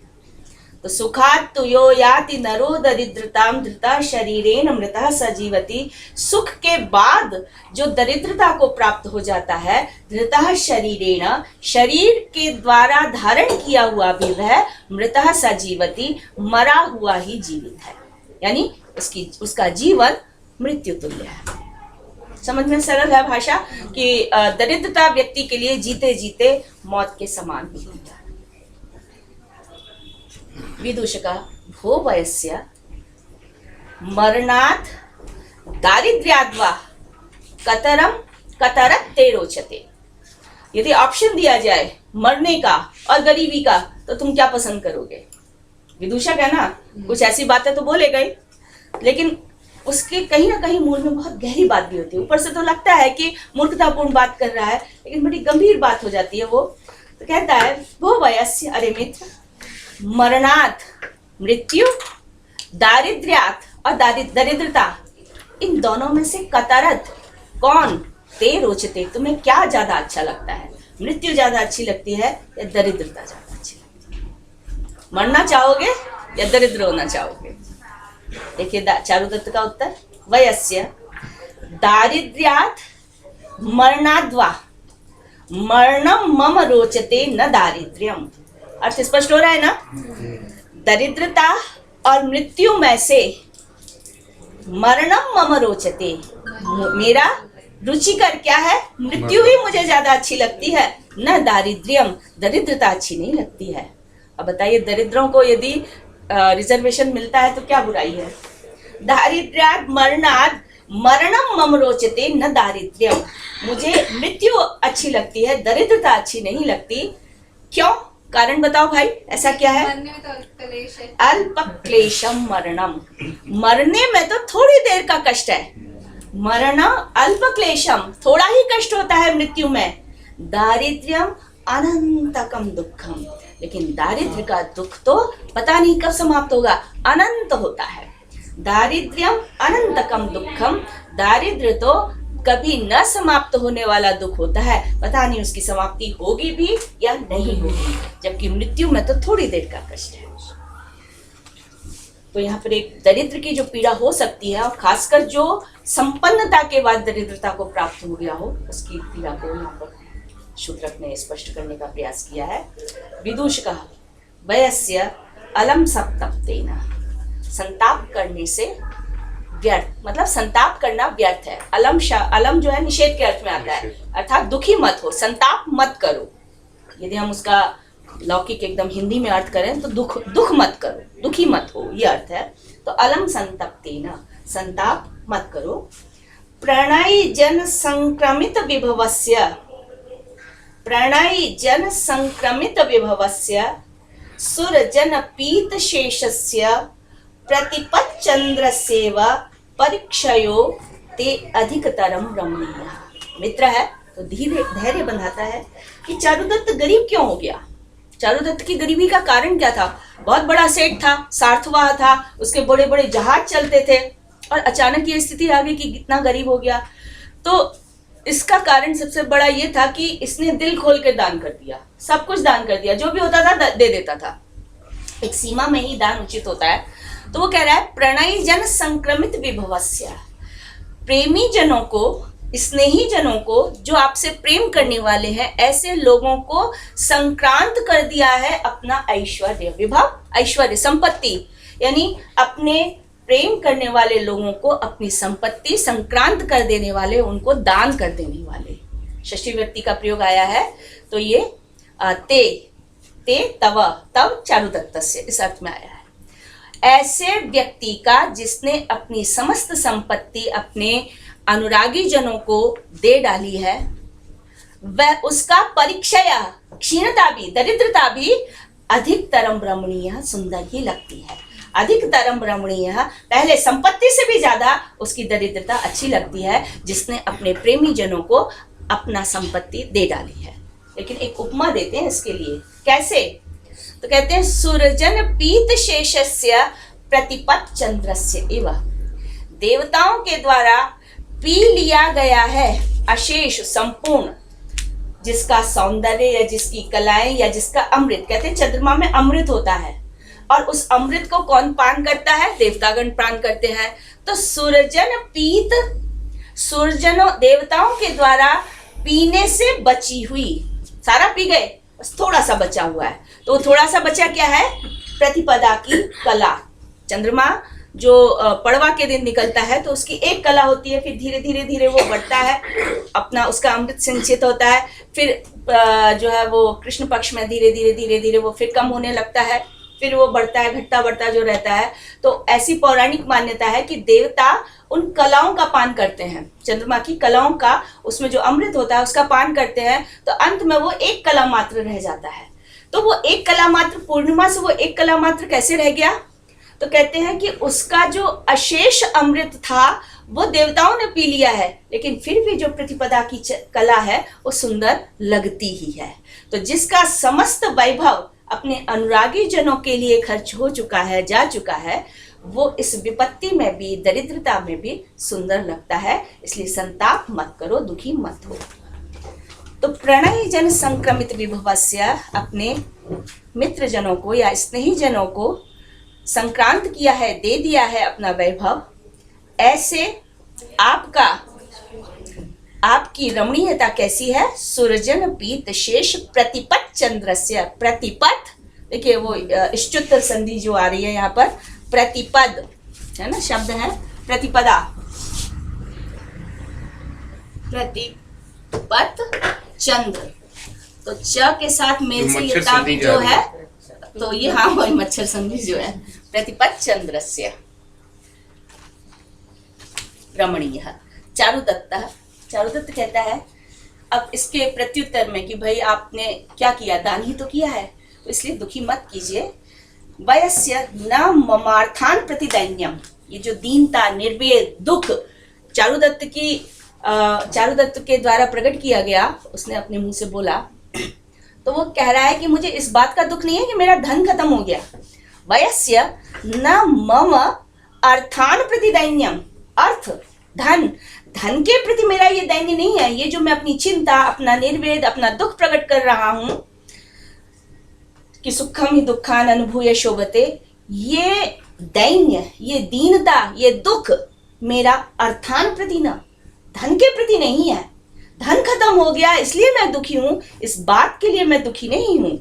Speaker 1: तो सुखात् तो यो याति नरो दरिद्रताम धृतः शरीरेण मृतः सजीवति, सुख के बाद जो दरिद्रता को प्राप्त हो जाता है, धृतः शरीरेण, शरीर के द्वारा धारण किया हुआ भी वह मृतः सजीवति, मरा हुआ ही जीवित है, यानी उसका जीवन मृत्यु तुल्य है। समझ में सरल है भाषा कि दरिद्रता व्यक्ति के लिए जीते जीते मौत के समान होती है। विदूषका भो वयस्य मरणात् दारिद्र्याद्वा कतरम कतरत ते रोचते। यदि ऑप्शन दिया जाए मरने का और गरीबी का तो तुम क्या पसंद करोगे? विदूषक है ना, कुछ ऐसी बातें तो बोलेगा ही, लेकिन उसके कहीं ना कहीं मूल में बहुत गहरी बात भी होती है। ऊपर से तो लगता है कि मूर्खतापूर्ण बात कर रहा है, लेकिन बड़ी गंभीर बात हो जाती है वो। तो कहता है भो वयस्य, अरे मित्र, मरणात्, मृत्यु, दारिद्र्यात् और दरिद्रता, इन दोनों में से कतरत, कौन, ते रोचते, तुम्हें क्या ज्यादा अच्छा लगता है? मृत्यु ज्यादा अच्छी लगती है या दरिद्रता ज्यादा अच्छी लगती है? मरना चाहोगे या दरिद्र होना चाहोगे? देखिए चारुदत्त का उत्तर, वयस्य दारिद्र्यात् मरणाद्वा मरणम मम रोचते न दारिद्र्यम। अर्थ स्पष्ट हो रहा है ना? दरिद्रता और मृत्यु में से मरणम मम रोचते, मेरा रुचिकर क्या है? मृत्यु ही मुझे ज्यादा अच्छी लगती है, न दारिद्र्यम, दरिद्रता अच्छी नहीं लगती है। अब बताइए, दरिद्रों को यदि रिजर्वेशन मिलता है तो क्या बुराई है? दारिद्र्यात् मरणात्, मरणम मम रोचते न दारिद्र्यम, मुझे मृत्यु अच्छी लगती है, दरिद्रता अच्छी नहीं लगती। क्यों? कारण बताओ भाई, ऐसा क्या है?
Speaker 4: मरने में तो क्लेश है।
Speaker 1: अल्प क्लेशम मरणम, मरने में तो थोड़ी देर का कष्ट है। मरण अल्प क्लेशम, थोड़ा ही कष्ट होता है मृत्यु में। दारिद्र्यम अनंतकम दुखम, लेकिन दारिद्र्य का दुख तो पता नहीं कब समाप्त होगा, अनंत होता है। दारिद्र्यम अनंतकम दुखम, दारिद्र्य तो कभी न समाप्त होने वाला दुख होता है, पता नहीं उसकी समाप्ति होगी भी या नहीं होगी, जबकि मृत्यु में तो थोड़ी देर का कष्ट है। तो यहाँ पर एक दरिद्र की जो पीड़ा हो सकती है, और खासकर जो संपन्नता के बाद दरिद्रता को प्राप्त हो गया हो, उसकी पीड़ा को यहाँ पर शूद्रक ने स्पष्ट करने का प्रयास किया है। विदूष का वयस्य अलम सप्तप्तेन, संताप करने से व्यर्थ, मतलब संताप करना व्यर्थ है। अलम जो है निषेध के अर्थ में आता है, अर्थात दुखी मत हो, संताप मत करो। यदि हम उसका लौकिक एकदम हिंदी में अर्थ करें तो दुख मत करो, दुखी मत हो, ये अर्थ है। तो अलम संतप्तेन, संताप मत करो। प्रणय जन संक्रमित विभवस्य, प्रणय जन संक्रमित विभवस्य सुरजन पीत शेषस्य प्रतिपत चंद्र सेवा परीक्षयो ते अधिकतरम रमणीय। मित्र है तो धैर्य बंधाता है कि चारुदत्त गरीब क्यों हो गया। चारुदत्त की गरीबी का कारण क्या था? बहुत बड़ा सेठ था, सार्थवाह था, उसके बड़े बड़े जहाज चलते थे, और अचानक ये स्थिति आ गई कि कितना गरीब हो गया। तो इसका कारण सबसे बड़ा ये था कि इसने दिल खोल के दान कर दिया, सब कुछ दान कर दिया, जो भी होता था दे देता था। एक सीमा में ही दान उचित होता है। तो वो कह रहा है प्रणयी जन संक्रमित विभवस्य, प्रेमी जनों को, स्नेही जनों को, जो आपसे प्रेम करने वाले हैं, ऐसे लोगों को संक्रांत कर दिया है अपना ऐश्वर्य। विभव ऐश्वर्य, संपत्ति, यानी अपने प्रेम करने वाले लोगों को अपनी संपत्ति संक्रांत कर देने वाले, उनको दान कर देने वाले। षष्ठी व्यक्ति का प्रयोग आया है, तो ये ते तव चारुदत्तस्य, इस अर्थ में आया है। ऐसे व्यक्ति का जिसने अपनी समस्त संपत्ति अपने अनुरागी जनों को दे डाली है, वह उसका परीक्षया, क्षीणता भी, दरिद्रता भी अधिकतरम रमणीय, सुंदर ही लगती है। अधिकतरम रमणीय, पहले संपत्ति से भी ज्यादा उसकी दरिद्रता अच्छी लगती है, जिसने अपने प्रेमी जनों को अपना संपत्ति दे डाली है। लेकिन एक उपमा देते हैं इसके लिए, कैसे? तो कहते हैं सूरजन पीत शेषस्य प्रतिपत चंद्रस्य एव, देवताओं के द्वारा पी लिया गया है अशेष, संपूर्ण, जिसका सौंदर्य या जिसकी कलाएं या जिसका अमृत, कहते हैं चंद्रमा में अमृत होता है, और उस अमृत को कौन पान करता है? देवतागण पान करते हैं। तो सूरजन पीत, सूरजनों देवताओं के द्वारा पीने से बची हुई, सारा पी गए, बस थोड़ा सा बचा हुआ है। तो थोड़ा सा बचा क्या है? प्रतिपदा की कला। चंद्रमा जो पड़वा के दिन निकलता है तो उसकी एक कला होती है, फिर धीरे धीरे धीरे वो बढ़ता है, अपना उसका अमृत संचित होता है, फिर जो है वो कृष्ण पक्ष में धीरे धीरे धीरे धीरे वो फिर कम होने लगता है, फिर वो बढ़ता है, घटता बढ़ता जो रहता है। तो ऐसी पौराणिक मान्यता है कि देवता उन कलाओं का पान करते हैं, चंद्रमा की कलाओं का, उसमें जो अमृत होता है उसका पान करते हैं, तो अंत में वो एक कला मात्र रह जाता है। तो वो एक कला मात्र, पूर्णिमा से वो एक कला मात्र कैसे रह गया? तो कहते हैं कि उसका जो अशेष अमृत था वो देवताओं ने पी लिया है, लेकिन फिर भी जो प्रतिपदा की कला है वो सुंदर लगती ही है। तो जिसका समस्त वैभव अपने अनुरागी जनों के लिए खर्च हो चुका है, जा चुका है, वो इस विपत्ति में भी, दरिद्रता में भी सुंदर लगता है। इसलिए संताप मत करो, दुखी मत हो। तो प्रणय जन संक्रमित विभवस्य, अपने मित्र जनों को या स्नेही जनों को संक्रांत किया है, दे दिया है अपना वैभव। ऐसे आपकी रमणीयता कैसी है? सुरजन पीत शेष प्रतिपत चंद्रस्य, प्रतिपत, देखिए वो इष्टुत्तर संधि जो आ रही है यहाँ पर, प्रतिपद है ना, शब्द है प्रतिपदा, प्रतिपत चंद्र, तो च के साथ मेल से ये ता भी जो है, तो ये हाँ वही मच्छर संधि जो है, प्रतिपत चंद्रस्य। रमणीयः। चारुदत्तः, चारुदत्त कहता है अब इसके प्रत्युत्तर में कि भाई आपने क्या किया, दान ही तो किया है, तो इसलिए दुखी मत कीजिए। वयस्य न ममार्थान प्रति दैन्यम, ये जो दीनता, निर्वेद, दुख चारुदत्त के द्वारा प्रकट किया गया, उसने अपने मुंह से बोला, तो वो कह रहा है कि मुझे इस बात का दुख नहीं है कि मेरा धन खत्म हो गया। वयस्य न मम अर्थान प्रति दैन्यम, अर्थ, धन, धन के प्रति मेरा ये दैन्य नहीं है। ये जो मैं अपनी चिंता, अपना निर्वेद, अपना दुख प्रकट कर रहा हूं कि सुखम ही दुखान अनुभूय शोभते, ये दैन्य, ये दीनता, ये दुख मेरा अर्थान प्रति न, धन के प्रति नहीं है। धन खत्म हो गया इसलिए मैं दुखी हूं, इस बात के लिए मैं दुखी नहीं हूं।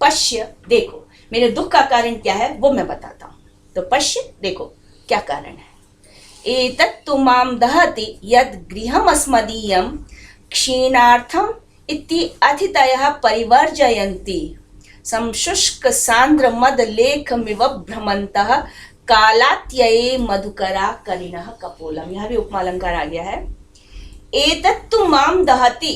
Speaker 1: पश्य, देखो मेरे दुख का कारण क्या है वो मैं बताता हूं। तो पश्य, देखो क्या कारण है। एतत्तु मां दहति यद गृहम् अस्मदीयं क्षीणार्थम इति अतिथयः परिवर्जयन्ति संशुष्क सांद्र मद लेखमिव भ्रमन्तः कालात्यये मधुकरा करिणः कपोलम। यहाँ भी उपमालंकार आ गया है। एतत्तु माम दहति,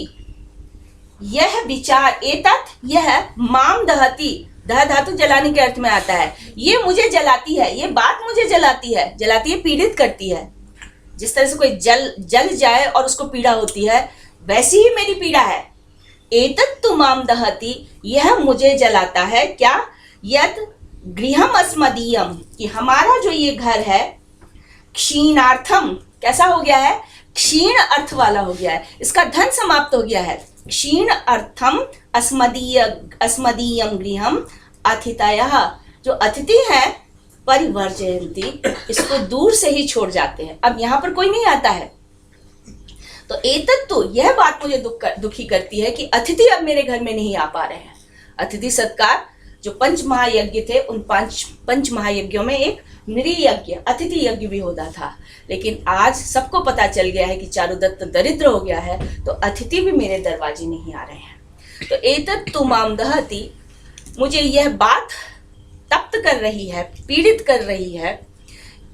Speaker 1: यह विचार, एतत् यह, माम दहति, दह धातु जलाने के अर्थ में आता है। ये मुझे जलाती है, ये बात मुझे जलाती है, जलाती है, पीड़ित करती है। जिस तरह से कोई जल जाए और उसको पीड़ा होती है, वैसी ही मेरी पीड़ा है। एतत्तु माम दहति, यह मुझे जलाता है। क्या? यद गृहम् अस्मदीयम, कि हमारा जो ये घर है, क्षीणार्थम, कैसा हो गया है? क्षीण अर्थ वाला हो गया है, इसका धन समाप्त हो गया है। क्षीण अर्थम अस्मदीयम गृहम् अतिथयः, जो अतिथि हैं, परिवर्जयन्ति, इसको दूर से ही छोड़ जाते हैं। अब यहाँ पर कोई नहीं आता है। तो एतत्तु, यह बात मुझे दुखी करती है कि अतिथि अब मेरे घर में नहीं आ पा रहे हैं। अतिथि सत्कार, जो पंच महायज्ञ थे, उन पंच महायज्ञों में एक नृयज्ञ, अतिथि यज्ञ भी होता था। लेकिन आज सबको पता चल गया है कि चारुदत्त दरिद्र हो गया है, तो अतिथि भी मेरे दरवाजे नहीं आ रहे हैं। तो एतत्तु माम दहति, मुझे यह बात तप्त कर रही है, पीड़ित कर रही है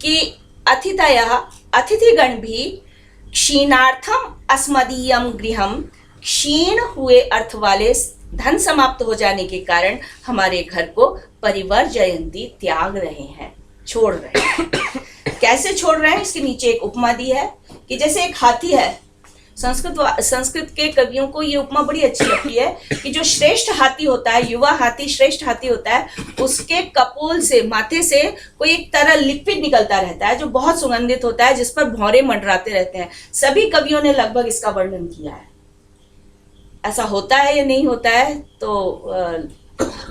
Speaker 1: कि अतिथयः, अतिथिगण भी, क्षीणार्थम अस्मदीयम गृहम्, क्षीण हुए अर्थ वाले धन समाप्त हो जाने के कारण हमारे घर को परिवर्जयन्ति, त्याग रहे हैं, छोड़ रहे हैं। कैसे छोड़ रहे हैं? इसके नीचे एक उपमा दी है कि जैसे एक हाथी है। संस्कृत के कवियों को ये उपमा बड़ी अच्छी लगती है कि जो श्रेष्ठ हाथी होता है, युवा हाथी, श्रेष्ठ हाथी होता है, उसके कपोल से, माथे से कोई एक तरह लिक्विड निकलता रहता है जो बहुत सुगंधित होता है, जिस पर भौरे मंडराते रहते हैं। सभी कवियों ने लगभग इसका वर्णन किया है। ऐसा होता है या नहीं होता है तो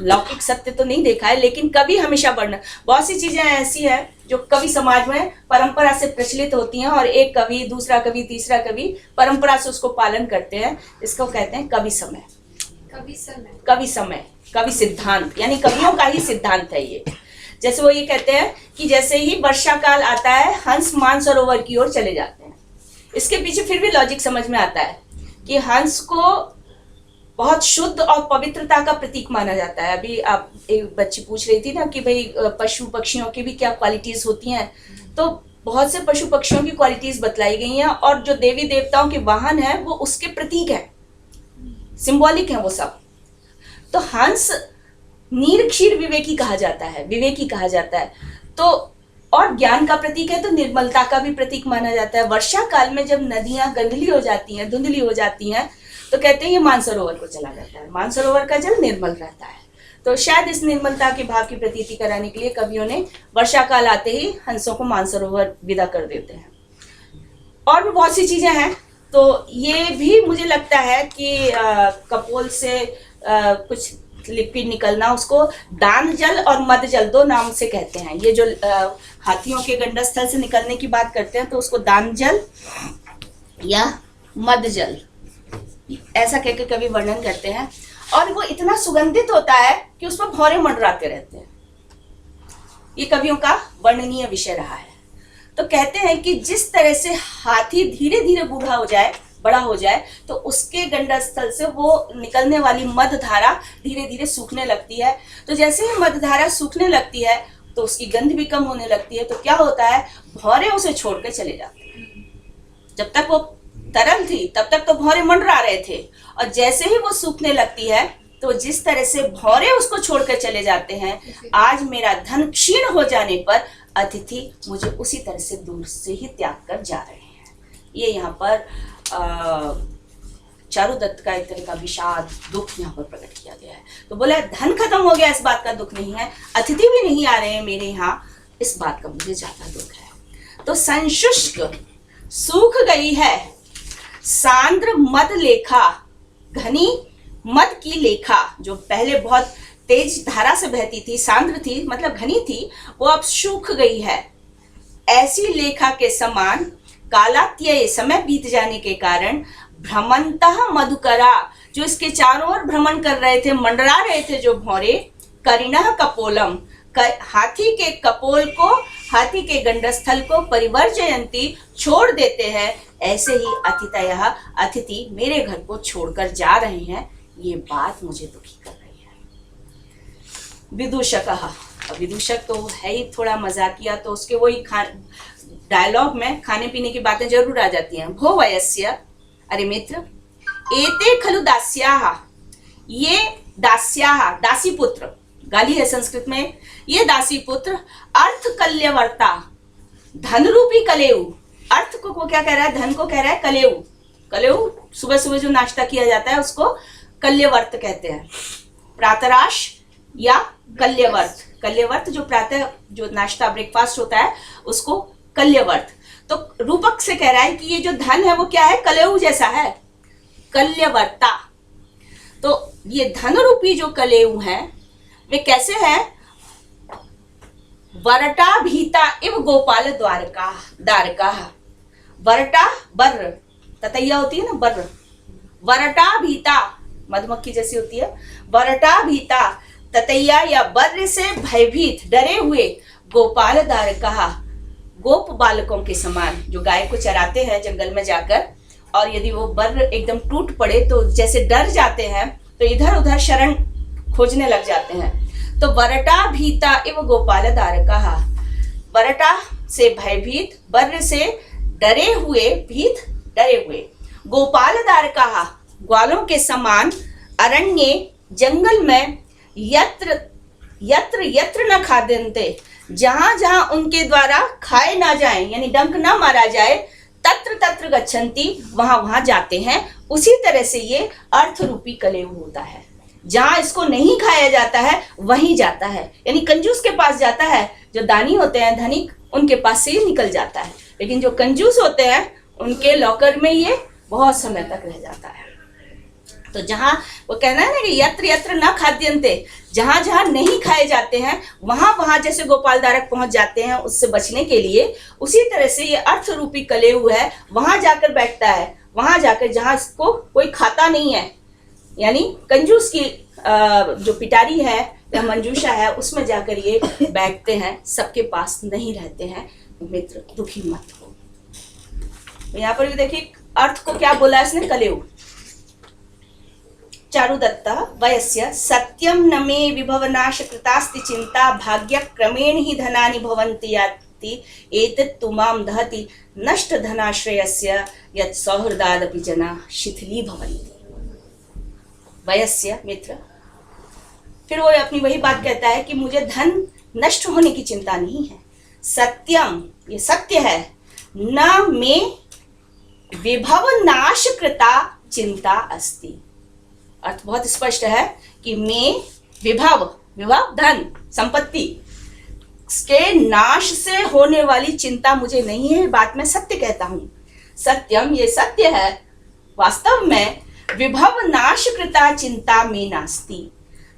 Speaker 1: लौकिक सत्य तो नहीं देखा है, लेकिन कवि हमेशा वर्णन, बहुत सी चीजें ऐसी हैं जो कवि समाज में परंपरा से प्रचलित होती हैं, और एक कवि, दूसरा कवि, तीसरा कवि परंपरा से उसको पालन करते हैं। इसको कहते हैं कवि समय, कवि सिद्धांत, यानी कवियों का ही सिद्धांत है ये। जैसे वो ये कहते हैं कि जैसे ही वर्षा काल आता है, हंस मानसरोवर की ओर चले जाते हैं। इसके पीछे फिर भी लॉजिक समझ में आता है कि हंस को बहुत शुद्ध और पवित्रता का प्रतीक माना जाता है। अभी आप, एक बच्ची पूछ रही थी ना कि भाई पशु पक्षियों की भी क्या क्वालिटीज होती हैं, तो बहुत से पशु पक्षियों की क्वालिटीज बतलाई गई हैं, और जो देवी देवताओं के वाहन है वो उसके प्रतीक है, सिंबॉलिक है वो सब। तो हंस नीर क्षीर विवेकी कहा जाता है, विवेकी कहा जाता है, तो और ज्ञान का प्रतीक है, तो निर्मलता का भी प्रतीक माना जाता है। वर्षा काल में जब नदियां गंदली हो जाती हैं, धुंधली हो जाती हैं, तो कहते हैं ये मानसरोवर को चला जाता है, मानसरोवर का जल निर्मल रहता है। तो शायद इस निर्मलता के भाव की प्रतीति कराने के लिए कवियों ने वर्षा काल आते ही हंसों को मानसरोवर विदा कर देते हैं। और भी बहुत सी चीजें हैं। तो ये भी मुझे लगता है कि कपोल से कुछ लिक्विड निकलना, उसको दान जल और मद जल, दो नाम से कहते हैं। ये जो हाथियों के गंडस्थल से निकलने की बात करते हैं, तो उसको दान जल या मद जल ऐसा कहकर कवि वर्णन करते हैं। और वो इतना सुगंधित होता है कि उस पर भौरे मंडराते रहते हैं। ये कवियों का वर्णनीय विषय रहा है। तो कहते हैं कि जिस तरह से हाथी धीरे धीरे बूढ़ा हो जाए, बड़ा हो जाए, तो उसके गंडस्थल से वो निकलने वाली मद धारा धीरे धीरे सूखने लगती है। तो जैसे ही मद धारा सूखने लगती है तो उसकी गंध भी कम होने लगती है। तो क्या होता है, भौरे उसे छोड़ के चले जाते हैं। जब तक वो तरल थी तब तक तो भौरे मंडरा रहे थे, और जैसे ही वो सूखने लगती है तो जिस तरह से भौरे उसको छोड़कर चले जाते हैं, आज मेरा धन क्षीण हो जाने पर अतिथि मुझे उसी तरह से दूर से ही त्याग कर जा रहे हैं। ये यहाँ पर चारुदत्त का एक तरह का विषाद दुख यहाँ पर प्रकट किया गया है। तो बोला धन खत्म हो गया, इस बात का दुख नहीं है, अतिथि भी नहीं आ रहे हैं मेरे यहाँ, इस बात का मुझे ज्यादा दुख है। तो संशुष्क सूख गई है सांद्र मद लेखा, घनी मद की लेखा, जो पहले बहुत तेज धारा से बहती थी, सांद्र थी मतलब घनी थी, वो अब सूख गई है। ऐसी लेखा के समान कालात्यय समय बीत जाने के कारण भ्रमंतः मधुकरा, जो इसके चारों ओर भ्रमण कर रहे थे, मंडरा रहे थे जो भौरे, करिणः कपोलम, हाथी के कपोल को, हाथी के गंडस्थल को परिवर्जयंती छोड़ देते हैं, ऐसे ही अतिथयः अतिथि मेरे घर को छोड़कर जा रहे हैं। ये बात मुझे दुखी कर रही है। विदूषकः, विदूषक तो है ही थोड़ा मजाकिया, तो उसके वही डायलॉग में खाने पीने की बातें जरूर आ जाती हैं। भो वयस्य, अरे मित्र, एते खलु दास्याः, ये दास्याः दासी पुत्र, गाली है संस्कृत में, ये दासी पुत्र अर्थ कल्यवर्ता, धन रूपी कलेऊ, अर्थ को क्या कह रहा है, धन को कह रहा है कलेऊ, कलेऊ सुबह सुबह जो नाश्ता किया जाता है उसको कल्यवर्त कहते हैं, प्रातराश या कल्यवर्त, कल्यवर्त जो प्रातः जो नाश्ता ब्रेकफास्ट होता है उसको कल्यवर्त। तो रूपक से कह रहा है कि ये जो धन है वो क्या है, कलेऊ जैसा है, कल्यवर्ता। तो ये धन रूपी जो कलेऊ है वे कैसे हैं, वरटा भीता इव गोपाल द्वारका, द्वारका, वरटा बर, ततैया होती है ना बर, वरटा भीता मधुमक्खी जैसी होती है, वरटा भीता ततैया या बर से भयभीत डरे हुए, गोपाल द्वारका, गोप बालकों के समान, जो गाय को चराते हैं जंगल में जाकर, और यदि वो बर एकदम टूट पड़े तो जैसे डर जाते हैं तो इधर उधर शरण खोजने लग जाते हैं। तो वरटा भीता इव गोपाल द्वारका, वरटा से भयभीत, बर से डरे हुए, भीत डरे हुए, गोपाल द्वारका ग्वालों के समान, अरण्य जंगल में, यत्र यत्र यत्र न खाद्यन्ते, जहां जहां उनके द्वारा खाए ना जाए यानी डंक ना मारा जाए, तत्र तत्र गच्छन्ति, वहां वहां जाते हैं। उसी तरह से ये अर्थ रूपी कलेऊ होता है, जहां इसको नहीं खाया जाता है वहीं जाता है, यानी कंजूस के पास जाता है, जो दानी होते हैं धनिक उनके पास से ही निकल जाता है, लेकिन जो कंजूस होते हैं उनके लॉकर में ये बहुत समय तक रह जाता है। तो जहां वो कहना है ना कि यत्र यत्र न खाद्यन्ते, जहां जहां नहीं खाए जाते हैं वहां वहां जैसे गोपाल द्वारक पहुंच जाते हैं उससे बचने के लिए, उसी तरह से ये अर्थ रूपी कलेऊ है, वहां जाकर बैठता है, वहां जाकर जहां इसको कोई खाता नहीं है, यानी कंजूस की जो पिटारी है या मंजूषा है उसमें जाकर ये बैठते हैं, सबके पास नहीं रहते हैं। मित्र दुखी मत हो। यहाँ पर भी देखिए अर्थ को क्या बोला है इसने, कलेऊ। चारुदत्ता वयस्य सत्यम न मे विभवनाश कृतास्ति चिंता, भाग्य क्रमेण ही धनानि भवन्ति याति, एतत् तुमाम दहति नष्ट धनाश्रयस्य यत् सौहृदादपि जना शिथिली भवन्ति। वयस्य मित्र, फिर वो अपनी वही बात कहता है कि मुझे धन नष्ट होने की चिंता नहीं है, सत्यम ये सत्य है, न मे विभव नाश कृता चिंता अस्ति। अर्थ बहुत स्पष्ट है कि मैं विभव, विभव धन संपत्ति के नाश से होने वाली चिंता मुझे नहीं है, बात मैं सत्य कहता हूं। सत्यम ये सत्य है, वास्तव में विभव नाश कृता चिंता में नास्ति,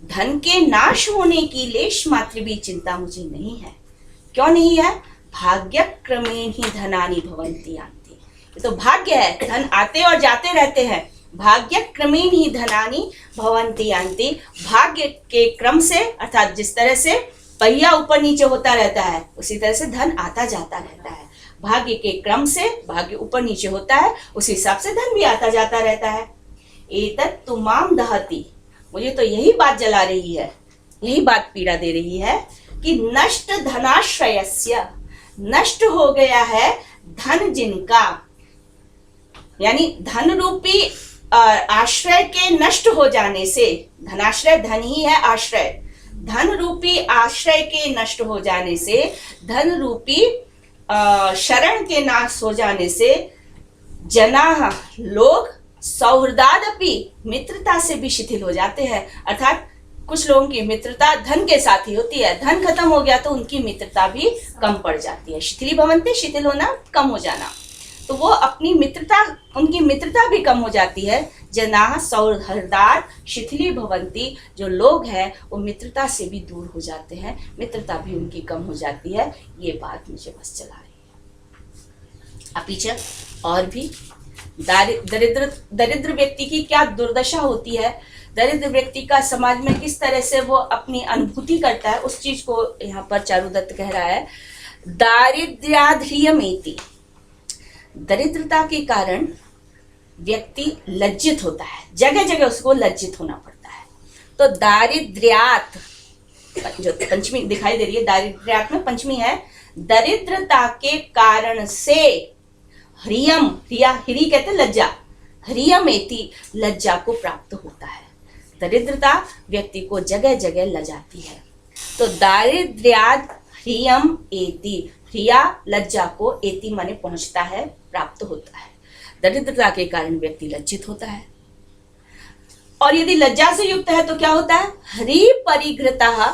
Speaker 1: धन के नाश होने की लेश मात्र भी चिंता मुझे नहीं है। क्यों नहीं है, भाग्य क्रमेण ही धनानि भवन्ति यान्ति, ये तो भाग्य है, धन आते और जाते रहते हैं, भाग्य क्रमेण ही धनानि भवन्ति यान्ति, भाग्य के क्रम से, अर्थात जिस तरह से पहिया ऊपर नीचे होता रहता है उसी तरह से धन आता जाता रहता है, भाग्य के क्रम से भाग्य ऊपर नीचे होता है उसी हिसाब से धन भी आता जाता रहता है। एतत् तुमाम दहति, मुझे तो यही बात जला रही है, यही बात पीड़ा दे रही है कि नष्ट धनाश्रयस्य, नष्ट हो गया है धन जिनका, यानी धन रूपी आश्रय के नष्ट हो जाने से, धनाश्रय धन ही है आश्रय, धन रूपी आश्रय के नष्ट हो जाने से, धन रूपी शरण के नाश हो जाने से जनाः लोग सौहृदादपि मित्रता से भी शिथिल हो जाते हैं। अर्थात कुछ लोगों की मित्रता धन के साथ ही होती है, धन खत्म हो गया तो उनकी मित्रता भी कम पड़ जाती है। शिथिली भवन्ति, शिथिल होना, कम हो जाना, तो वो अपनी मित्रता, उनकी मित्रता भी कम हो जाती है। जनाः सौहृदात् शिथिली भवन्ति, जो लोग हैं वो मित्रता से भी दूर हो जाते हैं, मित्रता भी उनकी कम हो जाती है। ये बात मुझे बस चला रही है। अब पीछे और भी दरिद्र व्यक्ति की क्या दुर्दशा होती है, दरिद्र व्यक्ति का समाज में किस तरह से वो अपनी अनुभूति करता है, उस चीज को यहाँ पर चारुदत्त कह रहा है। दारिद्र्याध्रियमेति, दरिद्रता के कारण व्यक्ति लज्जित होता है, जगह जगह उसको लज्जित होना पड़ता है। तो दारिद्र्यात, जो पंचमी दिखाई दे रही है, दारिद्र्यात में पंचमी है, दरिद्रता के कारण से ह्रियम, ह्री कहते हैं लज्जा, ह्रियमेति, लज्जा को प्राप्त होता है। दरिद्रता व्यक्ति को जगह जगह लजाती है। तो दारिद्र्याद ह्रियम एति, ह्रिया लज्जा को, एति माने पहुंचता है, प्राप्त होता है। दरिद्रता के कारण व्यक्ति लज्जित होता है। और यदि लज्जा से युक्त है तो क्या होता है, ह्री परिघृतः,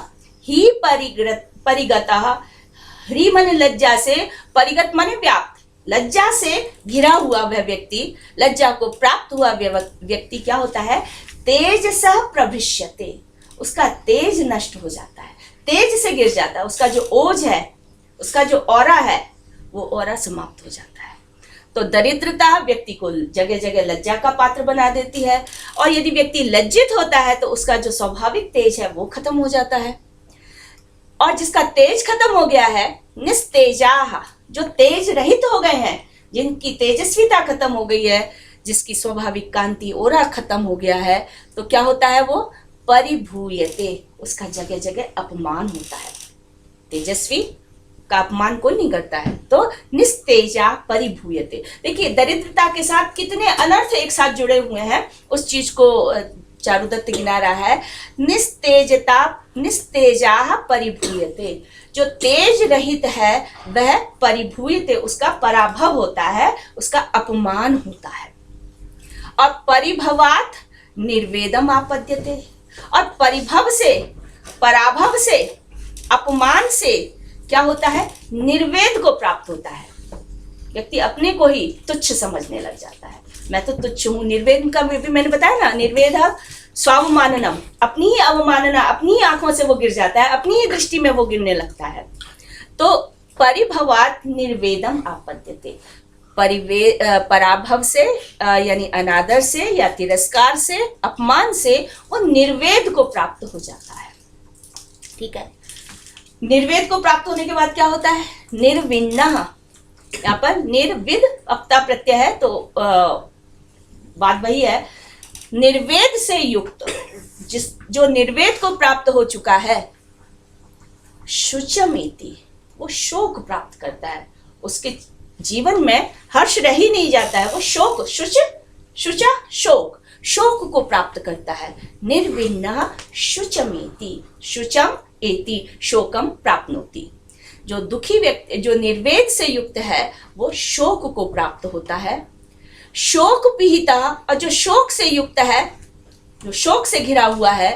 Speaker 1: ही परिगतः, ह्री माने लज्जा से, परिगत माने व्याप्त, लज्जा से घिरा हुआ वह व्यक्ति, लज्जा को प्राप्त हुआ व्यक्ति क्या होता है, तेज सह प्रभृष्यते, उसका तेज नष्ट हो जाता है, तेज से गिर जाता है, उसका जो ओज है, उसका जो ऑरा है, वो ऑरा समाप्त हो जाता है। तो दरिद्रता व्यक्ति को जगह जगह लज्जा का पात्र बना देती है। और यदि व्यक्ति लज्जित होता है तो उसका जो स्वाभाविक तेज है वो खत्म हो जाता है। और जिसका तेज खत्म हो गया है, निस्तेजाः, जो तेज रहित हो गए हैं, जिनकी तेजस्विता खत्म हो गई है, जिसकी स्वाभाविक कांति ओरा खत्म हो गया है, तो क्या होता है, वो परिभूयते, उसका जगह जगह अपमान होता है। तेजस्वी का अपमान कोई नहीं करता है। तो निस्तेजा परिभूयते, देखिए दरिद्रता के साथ कितने अनर्थ एक साथ जुड़े हुए हैं, उस चीज को चारुदत्त गिना रहा है। निस्तेजा परिभूयते, जो तेज रहित है वह परिभूयते, उसका पराभव होता है, उसका अपमान होता है। और परिभवात निर्वेदम आपद्यते, और परिभव से, पराभव से, अपमान से क्या होता है, निर्वेद को प्राप्त होता है। व्यक्ति अपने को ही तुच्छ समझने लग जाता है, मैं तो तुच्छ हूँ। निर्वेद का भी मैंने बताया ना, निर्वेद स्वावमाननम, अपनी ही अवमानना, अपनी ही आंखों से वो गिर जाता है, अपनी ही दृष्टि में वो गिरने लगता है। तो परिभवात निर्वेदम आपद्यते, पराभव से यानी अनादर से या तिरस्कार से, अपमान से वो निर्वेद को प्राप्त हो जाता है। ठीक है, निर्वेद को प्राप्त होने के बाद क्या होता है, निर्विन्नः, यहाँ पर निर्विद अपता प्रत्यय है, तो बात वही है, निर्वेद से युक्त, जो निर्वेद को प्राप्त हो चुका है, शुचमेति, वो शोक प्राप्त करता है, उसके जीवन में हर्ष रह ही नहीं जाता है, वो शोक, शुचा शोक को प्राप्त करता है। निर्विन्नः शुचमेति, शुचम एति शोकम प्राप्नोति, जो दुखी व्यक्ति, जो निर्वेद से युक्त है, वो शोक को प्राप्त होता है। शोक पीहिता, और जो शोक से युक्त है, जो शोक से घिरा हुआ है,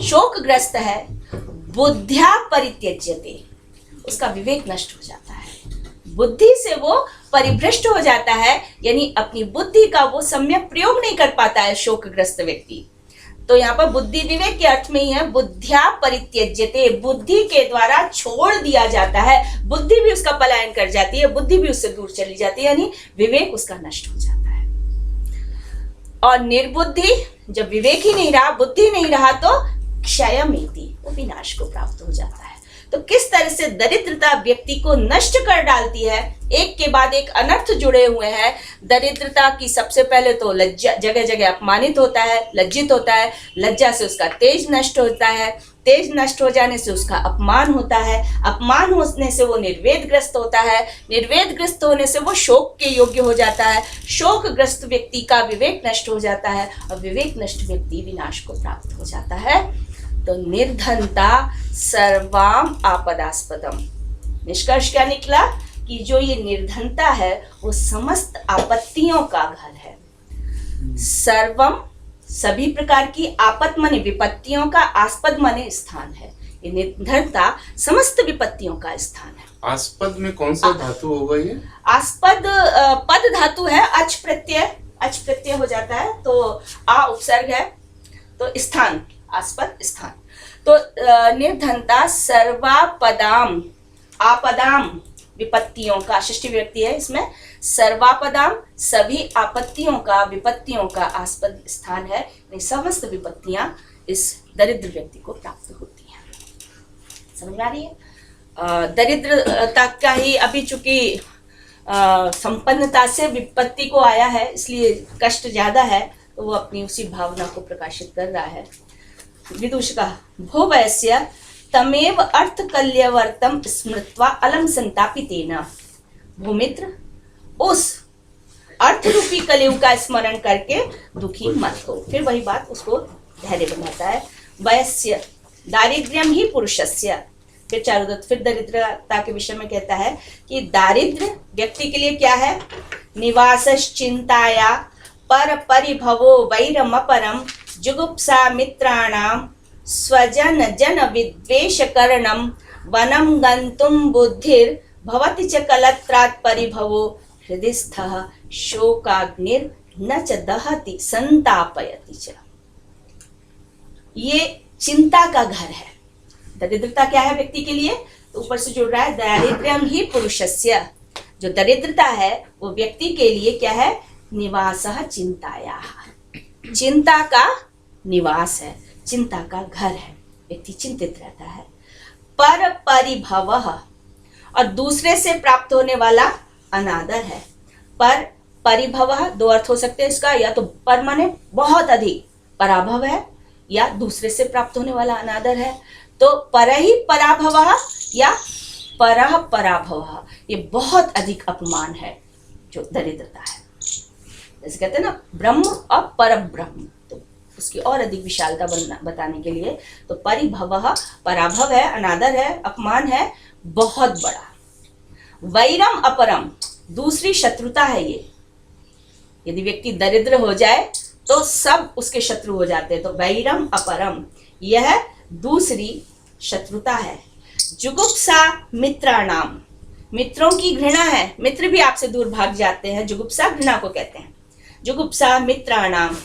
Speaker 1: शोकग्रस्त है, बुद्ध्या परित्यज्यते, उसका विवेक नष्ट हो जाता है, बुद्धि से वो परिभ्रष्ट हो जाता है, यानी अपनी बुद्धि का वो सम्यक प्रयोग नहीं कर पाता है शोकग्रस्त व्यक्ति। तो यहाँ पर बुद्धि विवेक के अर्थ में ही है, बुद्ध्या परित्यज्यते, बुद्धि के द्वारा छोड़ दिया जाता है, बुद्धि भी उसका पलायन कर जाती है, बुद्धि भी उससे दूर चली जाती है, यानी विवेक उसका नष्ट हो जाता है। और निर्बुद्धि, जब विवेक ही नहीं रहा, बुद्धि नहीं रहा, तो क्षयमेति, वो विनाश को प्राप्त हो जाता है। तो किस तरह से दरिद्रता व्यक्ति को नष्ट कर डालती है, एक के बाद एक अनर्थ जुड़े हुए हैं। दरिद्रता की सबसे पहले तो लज्जा, जगह जगह अपमानित होता है, लज्जित होता है, लज्जा से उसका तेज नष्ट होता है, तेज नष्ट हो जाने से उसका अपमान होता है, अपमान होने से वो निर्वेदग्रस्त होता है, निर्वेदग्रस्त होने से वो शोक के योग्य हो जाता है, शोकग्रस्त व्यक्ति का विवेक नष्ट हो जाता है और विवेक नष्ट व्यक्ति विनाश को प्राप्त हो जाता है। तो निर्धनता सर्वाम आपदास्पदम। निष्कर्ष क्या निकला कि जो ये निर्धनता है वो समस्त आपत्तियों का घर है। सर्वम सभी प्रकार की, आपत माने विपत्तियों का, आस्पद माने स्थान है। ये निर्धनता समस्त विपत्तियों का स्थान है।
Speaker 2: आस्पद में कौन सा धातु होगा ये?
Speaker 1: आस्पद पद धातु है, अच प्रत्यय हो जाता है, तो आ उपसर्ग है, तो स्थान, आस्पद स्थान। तो निर्धनता सर्वापदाम, आपदाम विपत्तियों का, षष्ठी विभक्ति है इसमें, सर्वापदाम सभी आपत्तियों का, विपत्तियों का आस्पद स्थान है। यानी समस्त विपत्तियां इस दरिद्र व्यक्ति को प्राप्त होती हैं। समझ में आ रही है? दरिद्रता का ही अभी चूंकि संपन्नता से विपत्ति को आया है, इसलिए कष्ट ज्यादा है, तो वो अपनी उसी भावना को प्रकाशित कर रहा है। विदुष का भो वैश्य तमेव अर्थ कल्यवर्तम स्मृत्वा अलम संतापितेन। भूमित्र, उस अर्थ रूपी कलयुग का स्मरण करके दुखी मत हो। फिर वही बात उसको धैर्य बनाता है। वैश्य दारिद्र्यम ही पुरुषस्य। फिर चारुदत्त फिर दरिद्रता के विषय में कहता है कि दारिद्र्य व्यक्ति के लिए क्या है? निवासश्चिंताया पर परिभवो वैरमपरम जुगुप्सा मित्राणाम स्वजन जन विद्वेष करणम वनम गंतुम बुद्धिर भवति च कलत्रात् परिभवो हृदयस्थः शोकाग्निर न च दहति संतापयति च। ये चिंता का घर है। दरिद्रता क्या है व्यक्ति के लिए? तो ऊपर से जुड़ रहा है दारिद्र्यम ही पुरुषस्य। जो दरिद्रता है वो व्यक्ति के लिए क्या है? निवासः चिंतायाः, चिंता का निवास है, चिंता का घर है। व्यक्ति चिंतित रहता है। पर परिभवः, और दूसरे से प्राप्त होने वाला अनादर है। पर परिभवः दो अर्थ हो सकते हैं इसका, या तो पर माने बहुत अधिक, पराभव है, या दूसरे से प्राप्त होने वाला अनादर है। तो पर ही पराभवः या परः पराभवः, ये बहुत अधिक अपमान है जो दरिद्रता है। जैसे कहते हैं ना ब्रह्म और परब्रह्म, तो उसकी और अधिक विशालता बताने के लिए तो परिभवः पराभव है, अनादर है, अपमान है, बहुत बड़ा। वैरम अपरम, दूसरी शत्रुता है ये। यदि व्यक्ति दरिद्र हो जाए तो सब उसके शत्रु हो जाते हैं। तो वैरम अपरम, यह दूसरी शत्रुता है। जुगुप्सा मित्राणाम, मित्रों की घृणा है, मित्र भी आपसे दूर भाग जाते हैं, जुगुप्सा घृणा को कहते हैं। जुगुप्सा मित्राणाम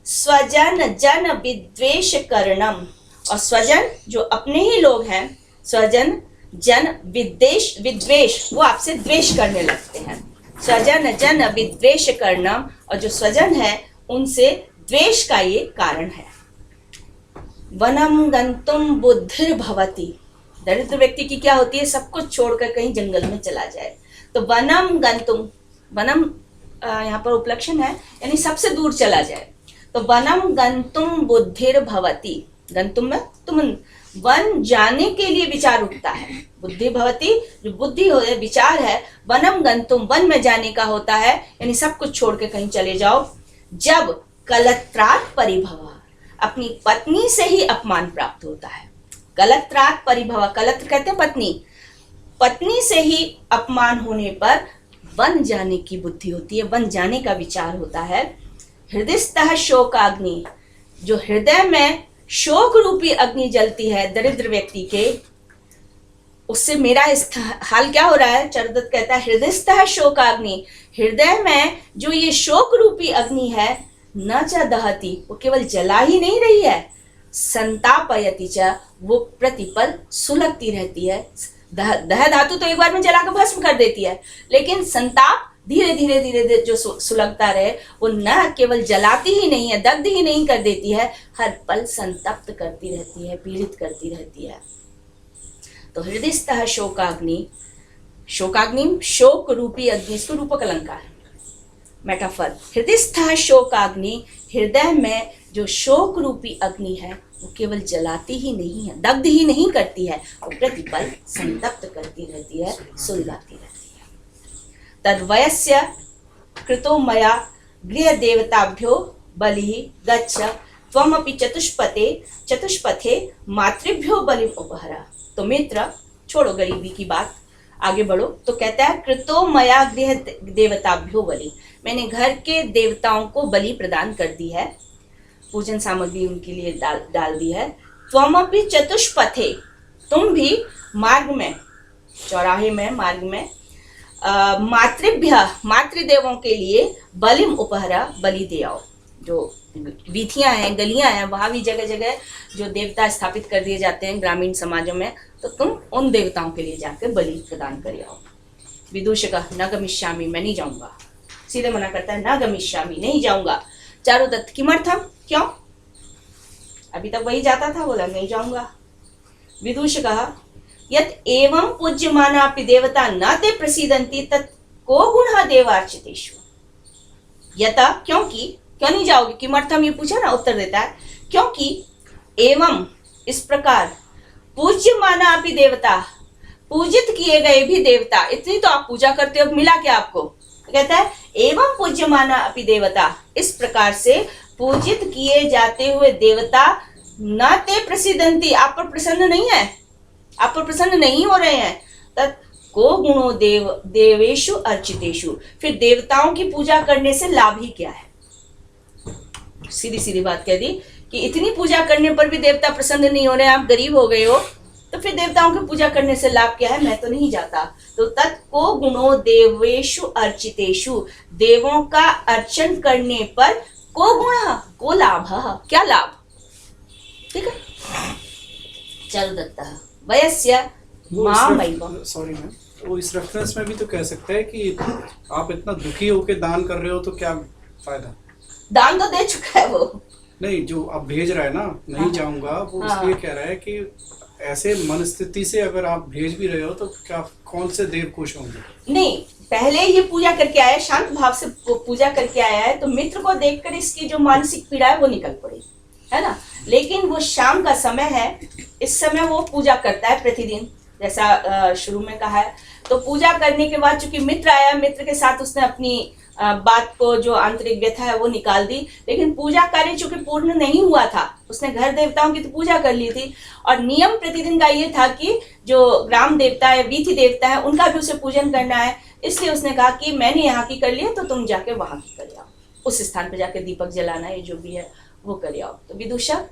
Speaker 1: स्वजन जन विद्वेष करणम, और स्वजन जो अपने ही लोग हैं, स्वजन जन विद्वेष वो आपसे द्वेष करने लगते हैं। स्वजन जन विद्वेष करणम, और जो स्वजन है उनसे द्वेष का ये कारण है। वनम गंतुम बुद्धिर भवति, दरिद्र व्यक्ति की क्या होती है? सब कुछ छोड़कर कहीं जंगल में चला जाए। तो वनम गंतुम, वनम यहाँ पर उपलक्षण है, यानी सबसे दूर चला जाए। तो वनम गंतुम बुद्धिर भवति, गंतुम में तुम, वन जाने के लिए विचार उठता है। बुद्धि भवति, जो बुद्धि हो विचार है, वनम गंतुम वन में जाने का होता है, यानी सब कुछ छोड़ के कहीं चले जाओ। जब कलत्रात् परिभव, अपनी पत्नी से ही अपमान प्राप्त होता है। कलत्रात् परिभव, कलत्र कहते हैं पत्नी, पत्नी से ही अपमान होने पर वन जाने की बुद्धि होती है, वन जाने का विचार होता है। हृदयस्थः शोकाग्नि, जो हृदय में शोक रूपी अग्नि जलती है दरिद्र व्यक्ति के, उससे मेरा हाल क्या हो रहा है? चारुदत्त कहता है हृदयस्थः शोकाग्नि, हृदय में जो ये शोक रूपी अग्नि है, न च दहति, वो केवल जला ही नहीं रही है, संतापयति च, वो प्रतिपल सुलगती रहती है। दह धातु तो एक बार में जलाकर भस्म कर देती है, लेकिन संताप धीरे धीरे धीरे धीरे जो सुलगता रहे, वो न केवल जलाती ही नहीं है, दग्ध ही नहीं कर देती है, हर पल संतप्त करती रहती है, पीड़ित करती रहती है। तो हृदयस्थः शोकाग्नि, शोकाग्नि शोक रूपी अग्नि, इसको रूपक अलंकार, मेटाफर, हृदयस्था शोकाग्नि, हृदय में जो शोक रूपी अग्नि है वो केवल जलाती ही नहीं है, दग्ध ही नहीं करती है, वो प्रतिपल संतप्त करती रहती है, सुलगाती रहती है। तद्वयस्य कृतो मया गृह देवताभ्यो बलिः गच्छ त्वमपि चतुष्पथे मातृभ्यो बलिम उपहरा। तो मित्र छोड़ो गरीबी की बात, आगे बढ़ो। तो कहता है कृतो मया गृह देवताभ्यो बलि, मैंने घर के देवताओं को बलि प्रदान कर दी है, पूजन सामग्री उनके लिए डाल दी है। त्वमपि चतुष्पथे, तुम भी मार्ग में, चौराहे में, मार्ग में, मातृदेवों के लिए बलिम उपहरा, बलि दे आओ। जो वीथियां हैं, गलियां हैं, वहां भी जगह जगह जो देवता स्थापित कर दिए जाते हैं ग्रामीण समाजों में, तो तुम उन देवताओं के लिए जाकर बलि प्रदान कर आओ। विदूषक न गमिष्यामि, मैं नहीं जाऊंगा, सीधे मना करता है, न गमिष्यामि, नहीं जाऊंगा। चारुदत्त किमर्थम, क्यों? अभी तक वही जाता था, बोला नहीं जाऊंगा। विदूषकः यत् एवं पूज्यमानापि देवता न ते प्रसीदन्ति तत् को गुणः देवार्चितेषु। यथा, क्योंकि, क्यों नहीं जाओगे, किमर्थम ये पूछा ना, उत्तर देता है क्योंकि एवं, इस प्रकार, पूज्यमानापि देवता, पूजित किए गए भी देवता, इतनी तो आप पूजा करते हो, मिला क्या आपको? कहता है एवं पूज्यमाना अपि देवता, इस प्रकार से पूजित किए जाते हुए देवता न ते प्रसिद्धंति, आप पर प्रसन्न नहीं है, आप पर प्रसन्न नहीं हो रहे हैं। तत् को गुणो देवेशु अर्चितेषु, फिर देवताओं की पूजा करने से लाभ ही क्या है? सीधी सीधी बात कह दी कि इतनी पूजा करने पर भी देवता प्रसन्न नहीं हो रहे, आप गरीब हो गए हो, तो फिर देवताओं की पूजा करने से लाभ क्या है? मैं तो नहीं जाता। तो तत् को गुणो देवेशु अर्चितेषु, देवों का अर्चन करने पर को गुण, को लाभ, क्या लाभ? ठीक है। चारुदत्तः वयस्य मामैव,
Speaker 3: सॉरी मैम, वो इस रेफरेंस में भी तो कह सकते हैं कि आप इतना दुखी होके दान कर रहे हो तो क्या फायदा?
Speaker 1: दान तो दे चुका है वो।
Speaker 3: नहीं, जो आप भेज रहा है ना, नहीं जाऊंगा, वो इसलिए कह रहा है कि ऐसे मन स्थिति से अगर आप भेज भी रहे हो तो क्या कौन से देव खुश होंगे?
Speaker 1: नहीं, पहले ये पूजा करके आया, शांत भाव से पूजा करके आया है, तो मित्र को देखकर इसकी जो मानसिक पीड़ा है वो निकल पड़ी, है ना। लेकिन वो शाम का समय है, इस समय वो पूजा करता है प्रतिदिन, जैसा शुरू में कहा है। तो पूजा करने के बाद चूंकि मित्र आया, मित्र के साथ उसने अपनी बात को, जो आंतरिक व्यथा है वो निकाल दी, लेकिन पूजा कार्य चूंकि पूर्ण नहीं हुआ था, उसने घर देवताओं की तो पूजा कर ली थी, और नियम प्रतिदिन का ये था कि जो ग्राम देवता है, वीथि देवता है, उनका भी उसे पूजन करना है। इसलिए उसने कहा कि मैंने यहाँ की कर लिया, तो तुम जाके वहां की कर आओ, उस स्थान पर जाके दीपक जलाना, ये जो भी है वो कर आओ। तो विदूषक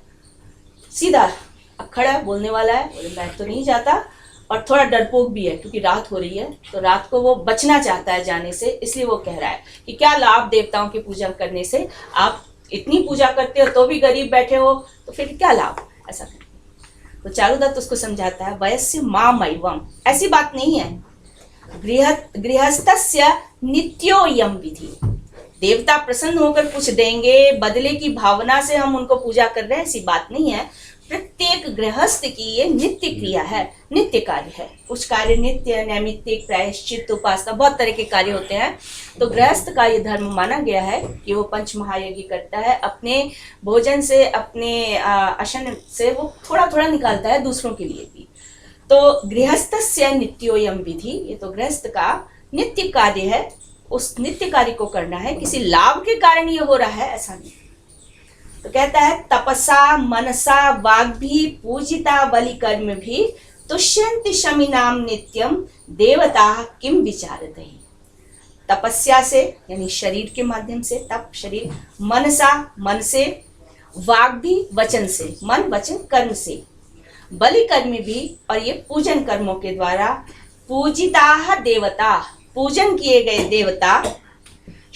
Speaker 1: सीधा अखड़ा है, बोलने वाला है, बोले मैं तो नहीं जाता, और थोड़ा डरपोक भी है क्योंकि रात हो रही है, तो रात को वो बचना चाहता है जाने से, इसलिए वो कह रहा है कि क्या लाभ देवताओं की पूजा करने से, आप इतनी पूजा करते हो तो भी गरीब बैठे हो, तो फिर क्या लाभ ऐसा करके। तो चारुदत्त उसको समझाता है वयस्य मामैवम, ऐसी बात नहीं है, गृहस्थस्य नित्योयम विधि, देवता प्रसन्न होकर कुछ देंगे, बदले की भावना से हम उनको पूजा कर रहे हैं, ऐसी बात नहीं है। प्रत्येक गृहस्थ की ये नित्य क्रिया है, नित्य कार्य है। कुछ कार्य नित्य, नैमित्तिक, प्रायश्चित, उपासना, बहुत तरह के कार्य होते हैं। तो गृहस्थ का ये धर्म माना गया है कि वो पंच महायज्ञ करता है, अपने भोजन से, अपने अशन से वो थोड़ा थोड़ा निकालता है दूसरों के लिए भी। तो गृहस्थस्य नित्योयम विधि, ये तो गृहस्थ का नित्य कार्य है, उस नित्य कार्य को करना है, किसी लाभ के कारण ये हो रहा है ऐसा नहीं। तो कहता है तपसा मनसा वाग्भी पूजिता बलि कर्म भी तुष्यन्ति शमिनाम नित्यम देवता किम विचारते। तपस्या से यानी शरीर के माध्यम से, तप शरीर, मनसा मन से, वाग्भी वचन से, मन वचन कर्म से, बलि कर्म भी, और ये पूजन कर्मों के द्वारा पूजिता देवता, पूजन किए गए देवता,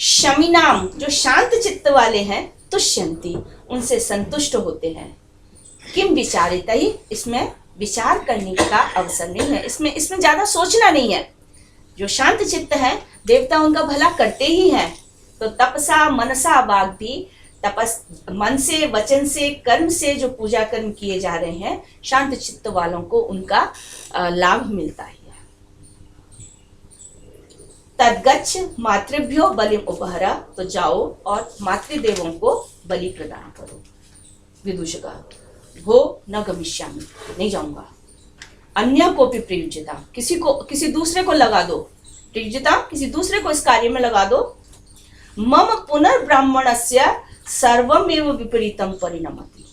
Speaker 1: शमिनाम जो शांत चित्त वाले हैं, तुष्यन्ति उनसे संतुष्ट होते हैं। किम विचारित ही, इसमें विचार करने का अवसर नहीं है, इसमें ज्यादा सोचना नहीं है। जो शांत चित्त है देवता उनका भला करते ही हैं। तो तपसा मनसा वाग भी, तपस मन से, वचन से, कर्म से जो पूजा कर्म किए जा रहे हैं, शांत चित्त वालों को उनका लाभ मिलता ही है। तद्गच्छ मातृभ्यो बलिम उपहरा, तो जाओ और मातृदेवों को बलि प्रदान करो। विदूषका भो न गमिष्यामि, नहीं जाऊंगा। अन्य को भी प्रयुज्यता, किसी दूसरे को लगा दो, प्रयुज्यता किसी दूसरे को इस कार्य में लगा दो। मम पुनर्ब्राह्मणस्य सर्वमेव विपरीतम परिणमति,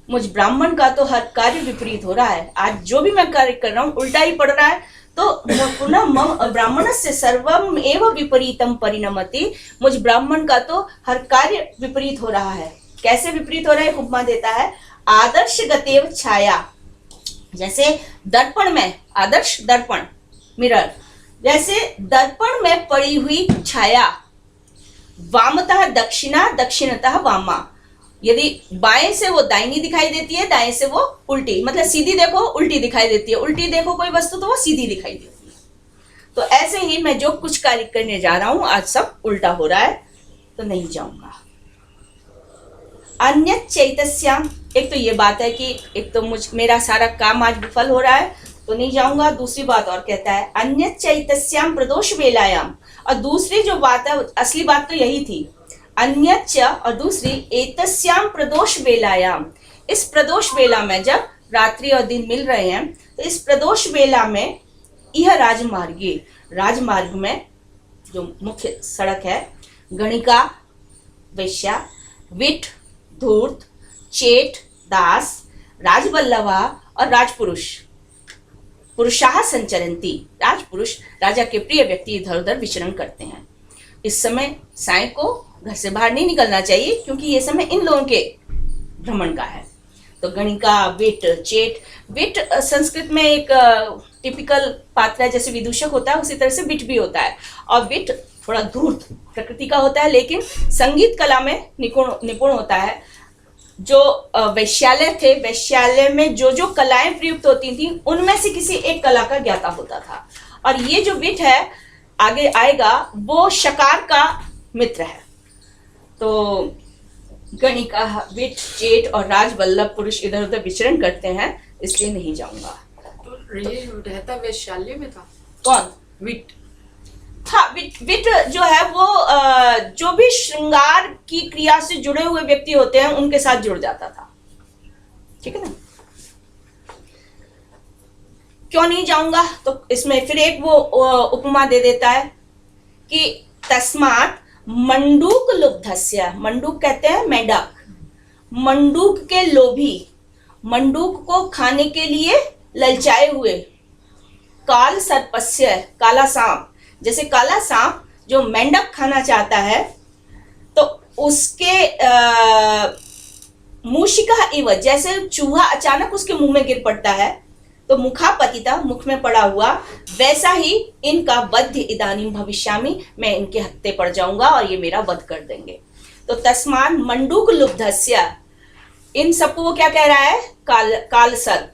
Speaker 1: मुझ ब्राह्मण का तो हर कार्य विपरीत हो रहा है। आज जो भी मैं कार्य कर रहा हूँ उल्टा ही पड़ रहा है। तो पुनः मम ब्राह्मणस्य सर्वम एव विपरीतम परिणमति, मुझ ब्राह्मण का तो हर कार्य विपरीत हो रहा है। कैसे विपरीत हो रहा है? एक उपमा देता है, आदर्श गतेव छाया, जैसे दर्पण में, आदर्श दर्पण मिरर, जैसे दर्पण में पड़ी हुई छाया, वामतः दक्षिणा दक्षिणतः वामा, यदि बाएं से वो दाहिनी दिखाई देती है, दाएं से वो उल्टी, मतलब सीधी देखो उल्टी दिखाई देती है, उल्टी देखो कोई वस्तु तो वो सीधी दिखाई देती है। तो ऐसे ही मैं जो कुछ कार्य करने जा रहा हूं आज सब उल्टा हो रहा है, तो नहीं जाऊंगा। अन्य चैतस्याम, एक तो ये बात है कि एक तो मेरा सारा काम आज विफल हो रहा है तो नहीं जाऊंगा। दूसरी बात और कहता है अन्य चैतस्याम प्रदोष वेलायाम, और दूसरी जो बात है, असली बात तो यही थी, अन्यच्च, और दूसरी एतस्याम प्रदोष वेलायाम, इस प्रदोष वेला में जब रात्रि और दिन मिल रहे हैं तो इस प्रदोष वेला में यह राजमार्गे, राजमार्ग में जो मुख्य सड़क है, गणिका वैश्या, विट धूर्त, चेट दास, राजवल्लभा और राजपुरुष, पुरुषाः संचरन्ति, राजपुरुष राजा के प्रिय व्यक्ति इधर उधर विचरण करते हैं। इस समय साय को घर से बाहर नहीं निकलना चाहिए क्योंकि ये समय इन लोगों के भ्रमण का है। तो गणिका, विट, चेट, विट संस्कृत में एक टिपिकल पात्र है, जैसे विदूषक होता है उसी तरह से विट भी होता है। और विट थोड़ा धूर्त प्रकृति का होता है, लेकिन संगीत कला में निपुण होता है। जो वैश्यालय थे, वैश्यालय में जो जो कलाएं प्रयुक्त होती थी उनमें से किसी एक कला का ज्ञाता होता था। और ये जो विट है आगे आएगा वो शकार का मित्र है। तो गणिका, विट, चेट और राजवल्लभ पुरुष इधर उधर विचरण करते हैं, इसलिए नहीं जाऊंगा।
Speaker 6: तो ये रहता वैश्यालय में था
Speaker 1: कौन?
Speaker 6: विट।
Speaker 1: हाँ, विट जो है वो जो भी श्रृंगार की क्रिया से जुड़े हुए व्यक्ति होते हैं उनके साथ जुड़ जाता था। ठीक है ना? क्यों नहीं जाऊंगा? तो इसमें फिर एक वो उपमा दे देता है कि तस्मात् मंडूक लुब्धस्य, मंडूक कहते हैं मेंढक, मंडूक के लोभी, मंडूक को खाने के लिए ललचाए हुए, काल सर्पस्य, काला सांप, जैसे काला सांप जो मेंढक खाना चाहता है तो उसके मूषिका इव, जैसे चूहा अचानक उसके मुंह में गिर पड़ता है तो मुखापतिता, मुख में पड़ा हुआ, वैसा ही इनका वध इदानीं भविष्यामि, मैं इनके हत्थे पड़ जाऊंगा और ये मेरा वध कर देंगे। तो तस्मान मंडूक लुब्धस्य, इन सबको वो क्या कह रहा है? काल सर्प।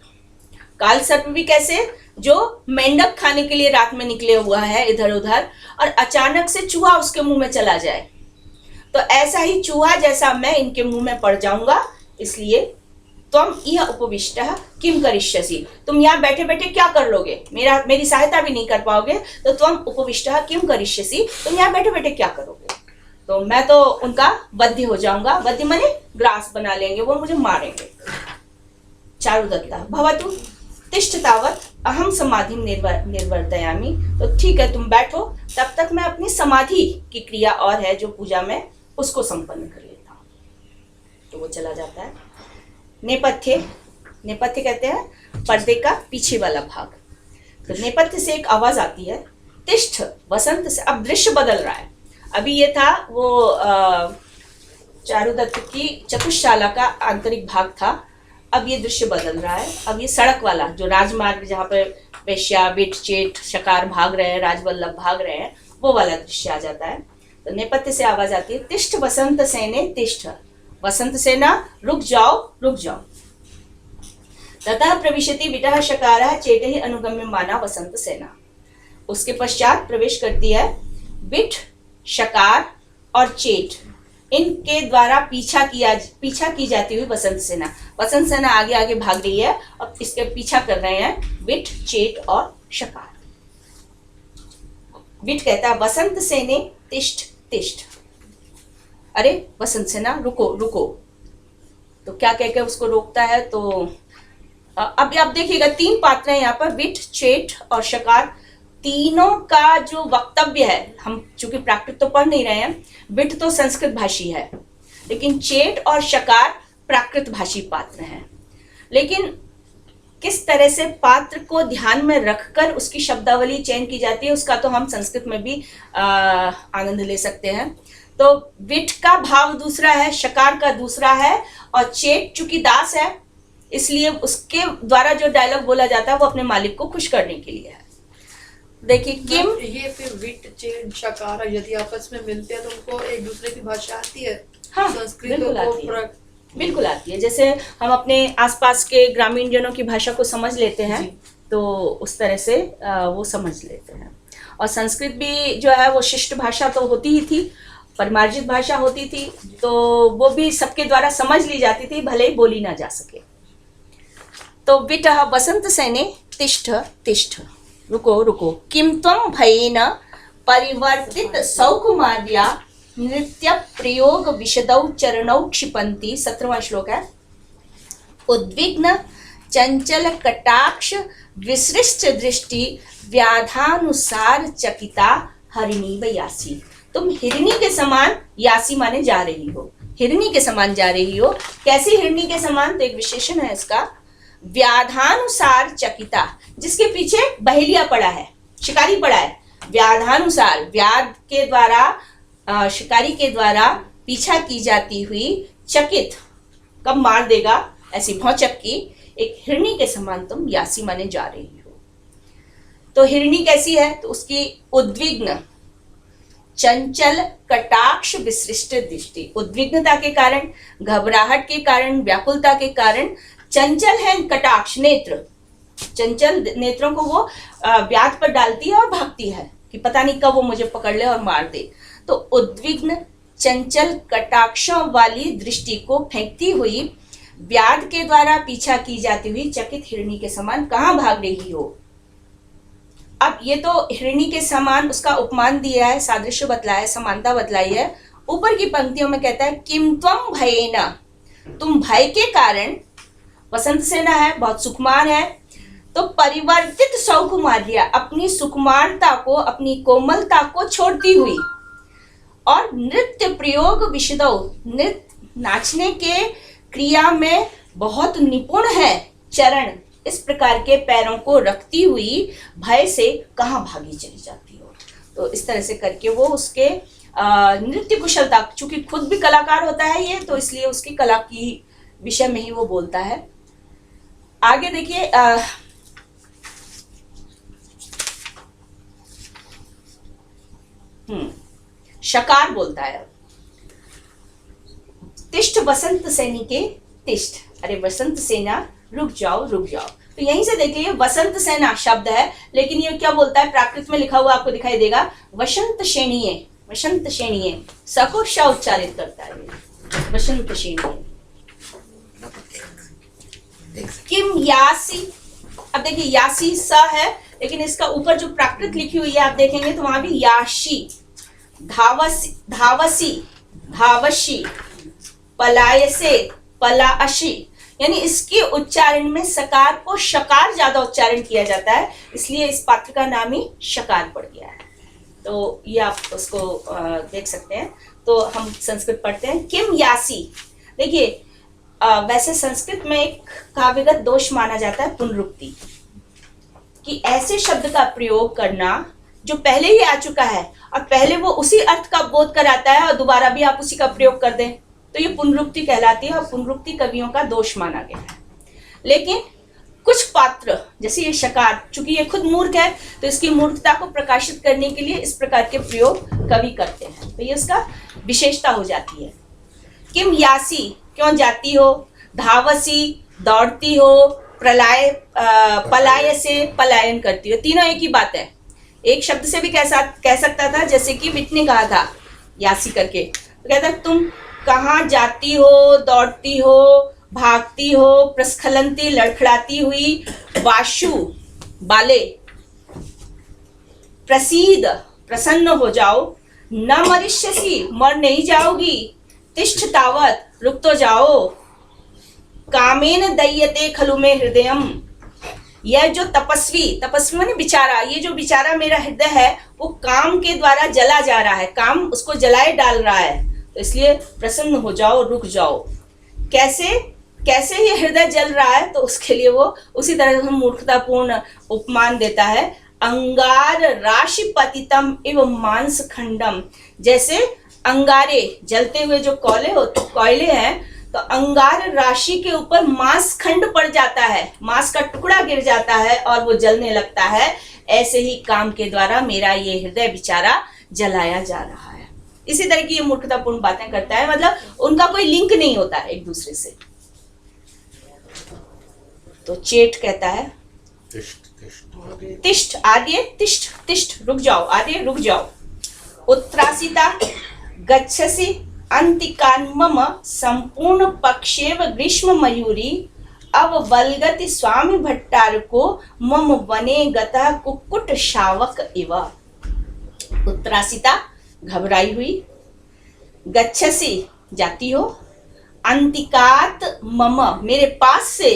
Speaker 1: काल सर्प भी कैसे? जो मेंढक खाने के लिए रात में निकले हुआ है इधर उधर और अचानक से चूहा उसके मुंह में चला जाए, तो ऐसा ही चूहा जैसा मैं इनके मुंह में पड़ जाऊंगा। इसलिए तुम यह उपविष्टः किम करिष्यसि, तुम यहाँ बैठे बैठे क्या कर लोगे? मेरी सहायता भी नहीं कर पाओगे, तो तुम उपविष्टः किम करिष्यसि, तुम यहाँ बैठे बैठे क्या करोगे? तो मैं तो उनका वध्य हो जाऊंगा। वध्य माने ग्रास बना लेंगे, वो मुझे मारेंगे। चारुदत्ता भवतु तिष्ठ तावत् अहम समाधि निर्वर्तयामि, तो ठीक है तुम बैठो, तब तक मैं अपनी समाधि की क्रिया और है जो पूजा में उसको संपन्न कर लेता हूँ। तो वो चला जाता है। नेपथ्य, नेपथ्य कहते हैं पर्दे का पीछे वाला भाग। तो नेपथ्य से एक आवाज आती है, तिष्ठ वसंत से। अब दृश्य बदल रहा है। अभी ये था वो चारुदत्त की चतुशाला का आंतरिक भाग था, अब ये दृश्य बदल रहा है। अब ये सड़क वाला जो राजमार्ग, जहाँ पे वैश्या, विट, चेट, शकार भाग रहे हैं, राजवल्लभ भाग रहे हैं, वो वाला दृश्य आ जाता है। तो नेपथ्य से आवाज आती है, तिष्ठ वसंत सेने तिष्ठ, वसंत सेना रुक जाओ रुक जाओ। ततः प्रविशति विटः शकारः चेटहि अनुगम्य माना वसंत सेना। उसके पश्चात प्रवेश करती है विट, शकार और चेट, इनके द्वारा पीछा की जाती हुई वसंत सेना। वसंत सेना आगे आगे भाग रही है, अब इसके पीछा कर रहे हैं विट, चेट और शकार। विट कहता है वसंत सेने तिष्ठ तिष्ठ, अरे वसंत सेना रुको रुको। तो क्या कह के उसको रोकता है? तो अब आप देखिएगा 3 पात्र हैं यहाँ पर, विट, चेट और शकार। तीनों का जो वक्तव्य है, हम चूंकि प्राकृत तो पढ़ नहीं रहे हैं, विट तो संस्कृत भाषी है, लेकिन चेट और शकार प्राकृत भाषी पात्र हैं। लेकिन किस तरह से पात्र को ध्यान में रखकर उसकी शब्दावली चयन की जाती है, उसका तो हम संस्कृत में भी आनंद ले सकते हैं। तो विट का भाव दूसरा है, शकार का दूसरा है, और चेट चूंकि दास है इसलिए उसके द्वारा जो डायलॉग बोला जाता है वो अपने मालिक को खुश करने के लिए है। देखिए किम,
Speaker 6: ये फिर विट चेट शकार यदि आपस में मिलते हैं तो उनको एक दूसरे की भाषा आती है?
Speaker 1: हाँ
Speaker 6: संस्कृत
Speaker 1: बिल्कुल
Speaker 6: को
Speaker 1: आती है, बिल्कुल आती है। जैसे हम अपने आसपास के ग्रामीण जनों की भाषा को समझ लेते हैं तो उस तरह से वो समझ लेते हैं। और संस्कृत भी जो है वो शिष्ट भाषा तो होती ही थी, परिमार्जित भाषा होती थी, तो वो भी सबके द्वारा समझ ली जाती थी, भले ही बोली ना जा सके। तो विटः वसंत सेने तिष्ठ तिष्ठ, रुको रुको, किम त्वं भयेन परिवर्तित सौकुमार्या नृत्य प्रयोग विशदौ चरणौ क्षिपन्ति। 17वां श्लोक है। उद्विग्न चंचल कटाक्ष विसृष्ट दृष्टि व्याधानुसार चकिता हरिणी व यासी। तुम हिरणी के समान, यासी माने जा रही हो, हिरणी के समान जा रही हो। कैसी हिरणी के समान? तो एक विशेषण है इसका, व्याधानुसार चकिता, जिसके पीछे बहेलिया पड़ा है, शिकारी पड़ा है। व्याधानुसार, व्याध के द्वारा, शिकारी के द्वारा पीछा की जाती हुई, चकित कब मार देगा ऐसी भौचक की, एक हिरणी के समान तुम यासी माने जा रही हो। तो हिरणी कैसी है? तो उसकी उद्विग्न चंचल कटाक्ष विसृष्ट दृष्टि, उद्विग्नता के कारण, घबराहट के कारण, व्याकुलता के कारण चंचल है कटाक्ष नेत्र, चंचल नेत्रों को वो व्याध पर डालती है और भागती है कि पता नहीं कब वो मुझे पकड़ ले और मार दे। तो उद्विग्न चंचल कटाक्षों वाली दृष्टि को फेंकती हुई, व्याध के द्वारा पीछा की जाती हुई चकित हिरणी के समान कहाँ भाग रही हो। अब ये तो हिरणी के समान उसका उपमान दिया है, सादृश्य बतलाया है, समानता बतलाई है। ऊपर की पंक्तियों में कहता है किम त्वं भयेन, तुम भय के कारण, वसंत सेना है, बहुत सुकुमार है, तो परिवर्तित सौकुमार्या, अपनी सुकुमारता को, अपनी कोमलता को छोड़ती हुई, और नृत्य प्रयोग विशदौ, नृत्य नाचने के क्रिया में बहुत निपुण है, चरण इस प्रकार के पैरों को रखती हुई भय से कहाँ भागी चली जाती हो। तो इस तरह से करके वो उसके नृत्य कुशलता, चूंकि खुद भी कलाकार होता है ये, तो इसलिए उसकी कला की विषय में ही वो बोलता है। आगे देखिए, शकार बोलता है तिष्ठ वसंत सैनी के तिष्ठ, अरे वसंत सेना रुक जाओ रुक जाओ। तो यहीं से देखिए वसंत सेना शब्द है, लेकिन ये क्या बोलता है, प्राकृत में लिखा हुआ आपको दिखाई देगा वसंत श्रेणीय, वसंत श्रेणीय, स को श उच्चारित करता है, वसंत श्रेणीय। किम यासी, अब देखिए यासी स है, लेकिन इसका ऊपर जो प्राकृत लिखी हुई है आप देखेंगे तो वहां भी याशी, धावसी, धावसी, धावशी, पलायसे, पलाशी, यानी इसके उच्चारण में सकार को शकार ज्यादा उच्चारण किया जाता है, इसलिए इस पात्र का नाम ही शकार पड़ गया है। तो ये आप उसको देख सकते हैं। तो हम संस्कृत पढ़ते हैं किम यासी। देखिए वैसे संस्कृत में एक काव्यगत दोष माना जाता है पुनरुक्ति, कि ऐसे शब्द का प्रयोग करना जो पहले ही आ चुका है और पहले वो उसी अर्थ का बोध कराता है और दोबारा भी आप उसी का प्रयोग कर दें, तो ये पुनरुक्ति कहलाती है और पुनरुक्ति कवियों का दोष माना गया है। लेकिन कुछ पात्र जैसे ये शकार, चूंकि ये खुद मूर्ख है तो इसकी मूर्खता को प्रकाशित करने के लिए इस प्रकार के प्रयोग कवि करते हैं, तो ये उसका विशेषता हो जाती है। किम यासी, क्यों जाती हो, धावसी, दौड़ती हो, प्रलय, पलाय से पलायन करती हो, तीनों एक ही बात है। एक शब्द से भी कह सकता था, जैसे कि विट ने कहा था यासी करके, तो कहता तुम कहाँ जाती हो, दौड़ती हो, भागती हो, प्रस्खलंती, लड़खड़ाती हुई, वाशु, बाले, प्रसीद, प्रसन्न हो जाओ, न मरिष्यसि, मर नहीं जाओगी, तिष्ठ तावत, रुक तो जाओ, कामेन दय्यते खलु मे हृदयम, यह जो तपस्वी, तपस्वी माने बिचारा, ये जो बिचारा मेरा हृदय है वो काम के द्वारा जला जा रहा है, काम उसको जलाए डाल रहा है, तो इसलिए प्रसन्न हो जाओ, रुक जाओ। कैसे कैसे ये हृदय जल रहा है, तो उसके लिए वो उसी तरह से मूर्खतापूर्ण उपमान देता है, अंगार राशि पतितम एवं मांस खंडम, जैसे अंगारे जलते हुए जो कोयले हैं, तो अंगार राशि के ऊपर मांस खंड पड़ जाता है, मांस का टुकड़ा गिर जाता है और वो जलने लगता है, ऐसे ही काम के द्वारा मेरा ये हृदय बेचारा जलाया जा रहा है। इसी तरह की ये मूर्खतापूर्ण बातें करता है, मतलब उनका कोई लिंक नहीं होता है एक दूसरे से। तो चेट कहता है तिष्ठ आर्य, तिष्ठ तिष्ठ, रुक जाओ आर्य, रुक जाओ। उत्त्रासिता गच्छसि अंतिकान् मम संपूर्ण पक्षेव ग्रीष्म मयूरी, अववल्गति स्वामी भट्टारको मम वने गतः कुक्कुट शावक इव। उत्त्रासिता घबराई हुई, गच्छसि जाती हो, अंतिकात मम मेरे पास से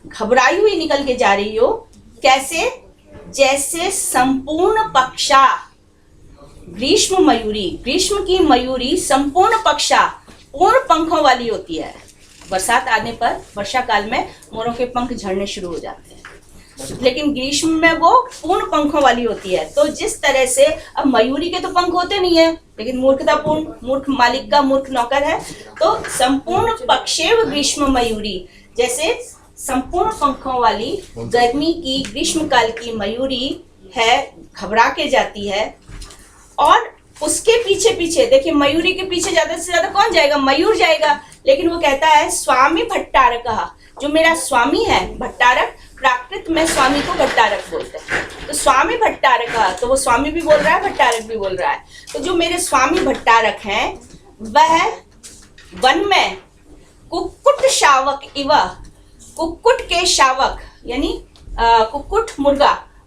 Speaker 1: घबराई हुई निकल के जा रही हो, कैसे, जैसे संपूर्ण पक्षा, ग्रीष्म मयूरी, ग्रीष्म की मयूरी संपूर्ण पक्षा, पूर्ण पंखों वाली होती है। बरसात आने पर वर्षा काल में मोरों के पंख झड़ने शुरू हो जाते हैं, लेकिन ग्रीष्म में वो पूर्ण पंखों वाली होती है। तो जिस तरह से अब मयूरी के तो पंख होते नहीं है, लेकिन मूर्खतापूर्ण, मूर्ख मालिक का मूर्ख नौकर है, तो संपूर्ण पक्षेव ग्रीष्म मयूरी, जैसे संपूर्ण पंखों वाली गर्मी की ग्रीष्म काल की मयूरी है, घबरा के जाती है। और उसके पीछे पीछे देखिए, मयूरी के पीछे ज्यादा से ज्यादा कौन जाएगा, मयूर जाएगा, लेकिन वो कहता है स्वामी भट्टारक, जो मेरा स्वामी है भट्टारक, प्राकृत में स्वामी को भट्टारक बोलते हैं, तो स्वामी भट्टारक, तो वो स्वामी भी बोल रहा है, भट्टारक भी बोल रहा है। तो जो मेरे स्वामी भट्टारक हैं वह वन में कुक्कुट शावक इव, कुक्कुट के शावक यानी कुक्कुट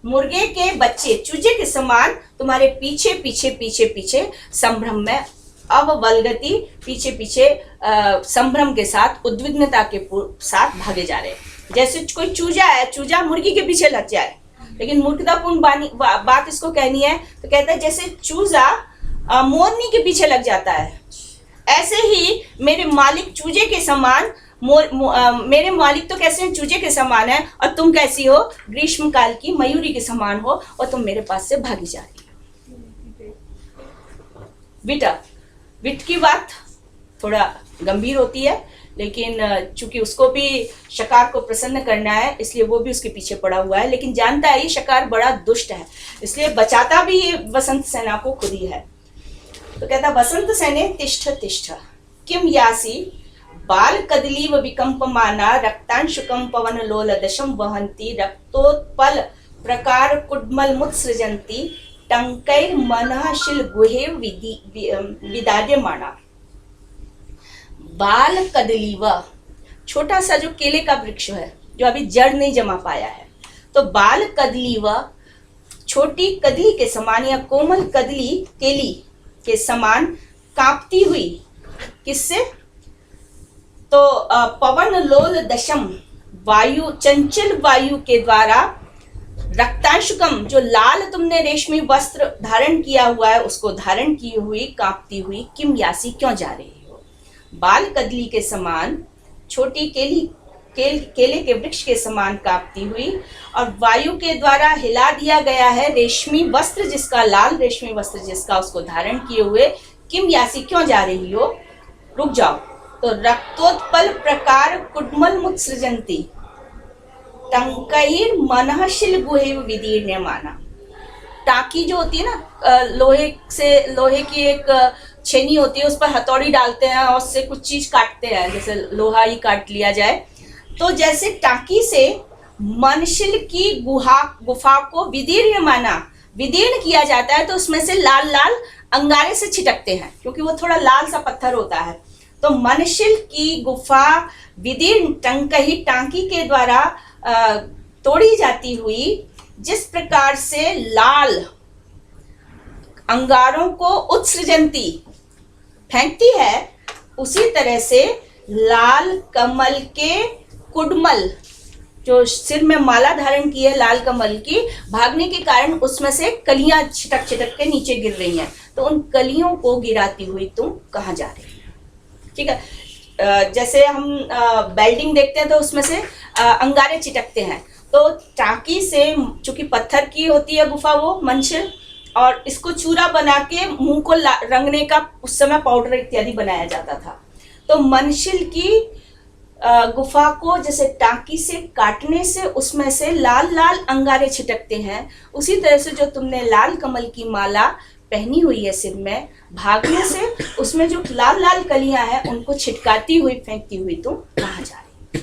Speaker 1: मुर्गे के बच्चे, चूजे के समान तुम्हारे पीछे पीछे पीछे पीछे संभ्रम में, अववल्गति पीछे पीछे संभ्रम के साथ, उद्विग्नता के साथ भागे जा रहे हैं। जैसे कोई चूजा है, चूजा मुर्गी के पीछे लग जाए, लेकिन मूर्खतापूर्ण बात इसको कहनी है, तो कहता है जैसे चूजा मोरनी के पीछे लग जाता है, ऐसे ही मेरे मालिक चूजे के समान, मेरे मालिक तो कैसे हैं, चूजे के समान है, और तुम कैसी हो, ग्रीष्म काल की मयूरी के समान हो, और तुम मेरे पास से भागी जा रही हो। विट की बात थोड़ा गंभीर होती है, लेकिन चूंकि उसको भी शकार को प्रसन्न करना है, इसलिए वो भी उसके पीछे पड़ा हुआ है, लेकिन जानता है ये शकार बड़ा दुष्ट है, इसलिए बचाता भी ये वसंत सेना को खुद ही है। तो कहता वसंत सेने तिष्ठ तिष्ठ, किम यासी बाल कदलीव विकंपमाना, रक्तांशुकम पवन लोल दशम वहंती, रक्तोत्पल प्रकार कुड्मल मुत्सृजंती, टंकैर मनः शिल गुहेव विदार्यमाणा। बाल कदलीव, छोटा सा जो केले का वृक्ष है जो अभी जड़ नहीं जमा पाया है, तो बाल कदलीव, छोटी कदली के समान या कोमल कदली केली के समान कांपती हुई, किससे, तो पवन लोल दशम, वायु, चंचल वायु के द्वारा, रक्तांशुकम, जो लाल तुमने रेशमी वस्त्र धारण किया हुआ है उसको धारण की हुई कांपती हुई, किम यासी क्यों जा रही हो, बाल कदली के समान, छोटी केले के वृक्ष के समान कांपती हुई, और वायु के द्वारा हिला दिया गया है रेशमी वस्त्र जिसका, लाल रेशमी वस्त्र जिसका, उसको धारण किए हुए, किम यासी क्यों जा रही हो, रुक जाओ। तो रक्तोत्पल प्रकार कुड्मल मुत्सृजंती, टंकैर मनःशिल गुहेव विदीर्यमाना। टाकी जो होती है ना, लोहे की एक छेनी होती है, उस पर हथौड़ी डालते हैं और उससे कुछ चीज काटते हैं, जैसे लोहा ही काट लिया जाए, तो जैसे टाकी से मनशिल की गुफा को विदीर्यमाना, विदीर्ण किया जाता है, तो उसमें से लाल लाल अंगारे से छिटकते हैं, क्योंकि वो थोड़ा लाल सा पत्थर होता है। तो मनशिल की गुफा विदीर्ण टंकही, टांकी के द्वारा तोड़ी जाती हुई, जिस प्रकार से लाल अंगारों को उत्सृजंती फेंकती है, उसी तरह से लाल कमल के कुडमल, जो सिर में माला धारण की है लाल कमल की, भागने के कारण उसमें से कलियां छिटक छिटक के नीचे गिर रही हैं। तो उन कलियों को गिराती हुई तुम कहाँ जा रही हो? ठीक है, जैसे हम बेल्डिंग देखते हैं तो उसमें से अंगारे चिटकते हैं। तो टाँकी से, चूंकि पत्थर की होती है गुफा वो मंशिल, और इसको चूरा बना के मुंह को रंगने का उस समय पाउडर इत्यादि बनाया जाता था। तो मंशिल की गुफा को जैसे टाँकी से काटने से उसमें से लाल लाल अंगारे छिटकते हैं, उसी तरह से जो तुमने लाल कमल की माला पहनी हुई है सिर में, भागने से उसमें जो लाल लाल कलियां हैं उनको छिटकाती हुई फेंकती हुई तुम कहाँ जा रही?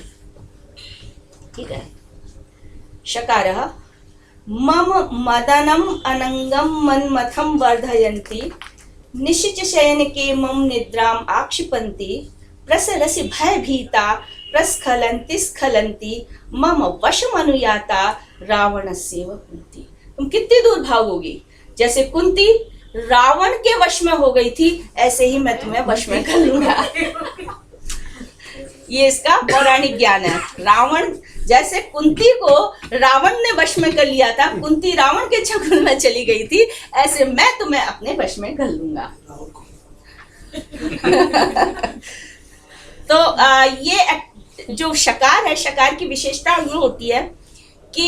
Speaker 1: ठीक है। शकारः मम मदनम अनंगम मन्मथम वर्धयन्ति, निशिच शयन के मम निद्राम आक्षिपन्ति, प्रसरसि भयभीता प्रस्खलन्ति स्खलन्ति, मम वशमनुयाता रावणस्यैव कुन्ती। तुम कितनी दूर भागोगी? जैसे कुंती रावण के वश में हो गई थी, ऐसे ही मैं तुम्हें वश में कर लूंगा। ये इसका पौराणिक ज्ञान है। रावण, जैसे कुंती को रावण ने वश में कर लिया था, कुंती रावण के चक्कर में चली गई थी, ऐसे मैं तुम्हें अपने वश में कर लूंगा। तो ये जो शकार है, शकार की विशेषता ये होती है कि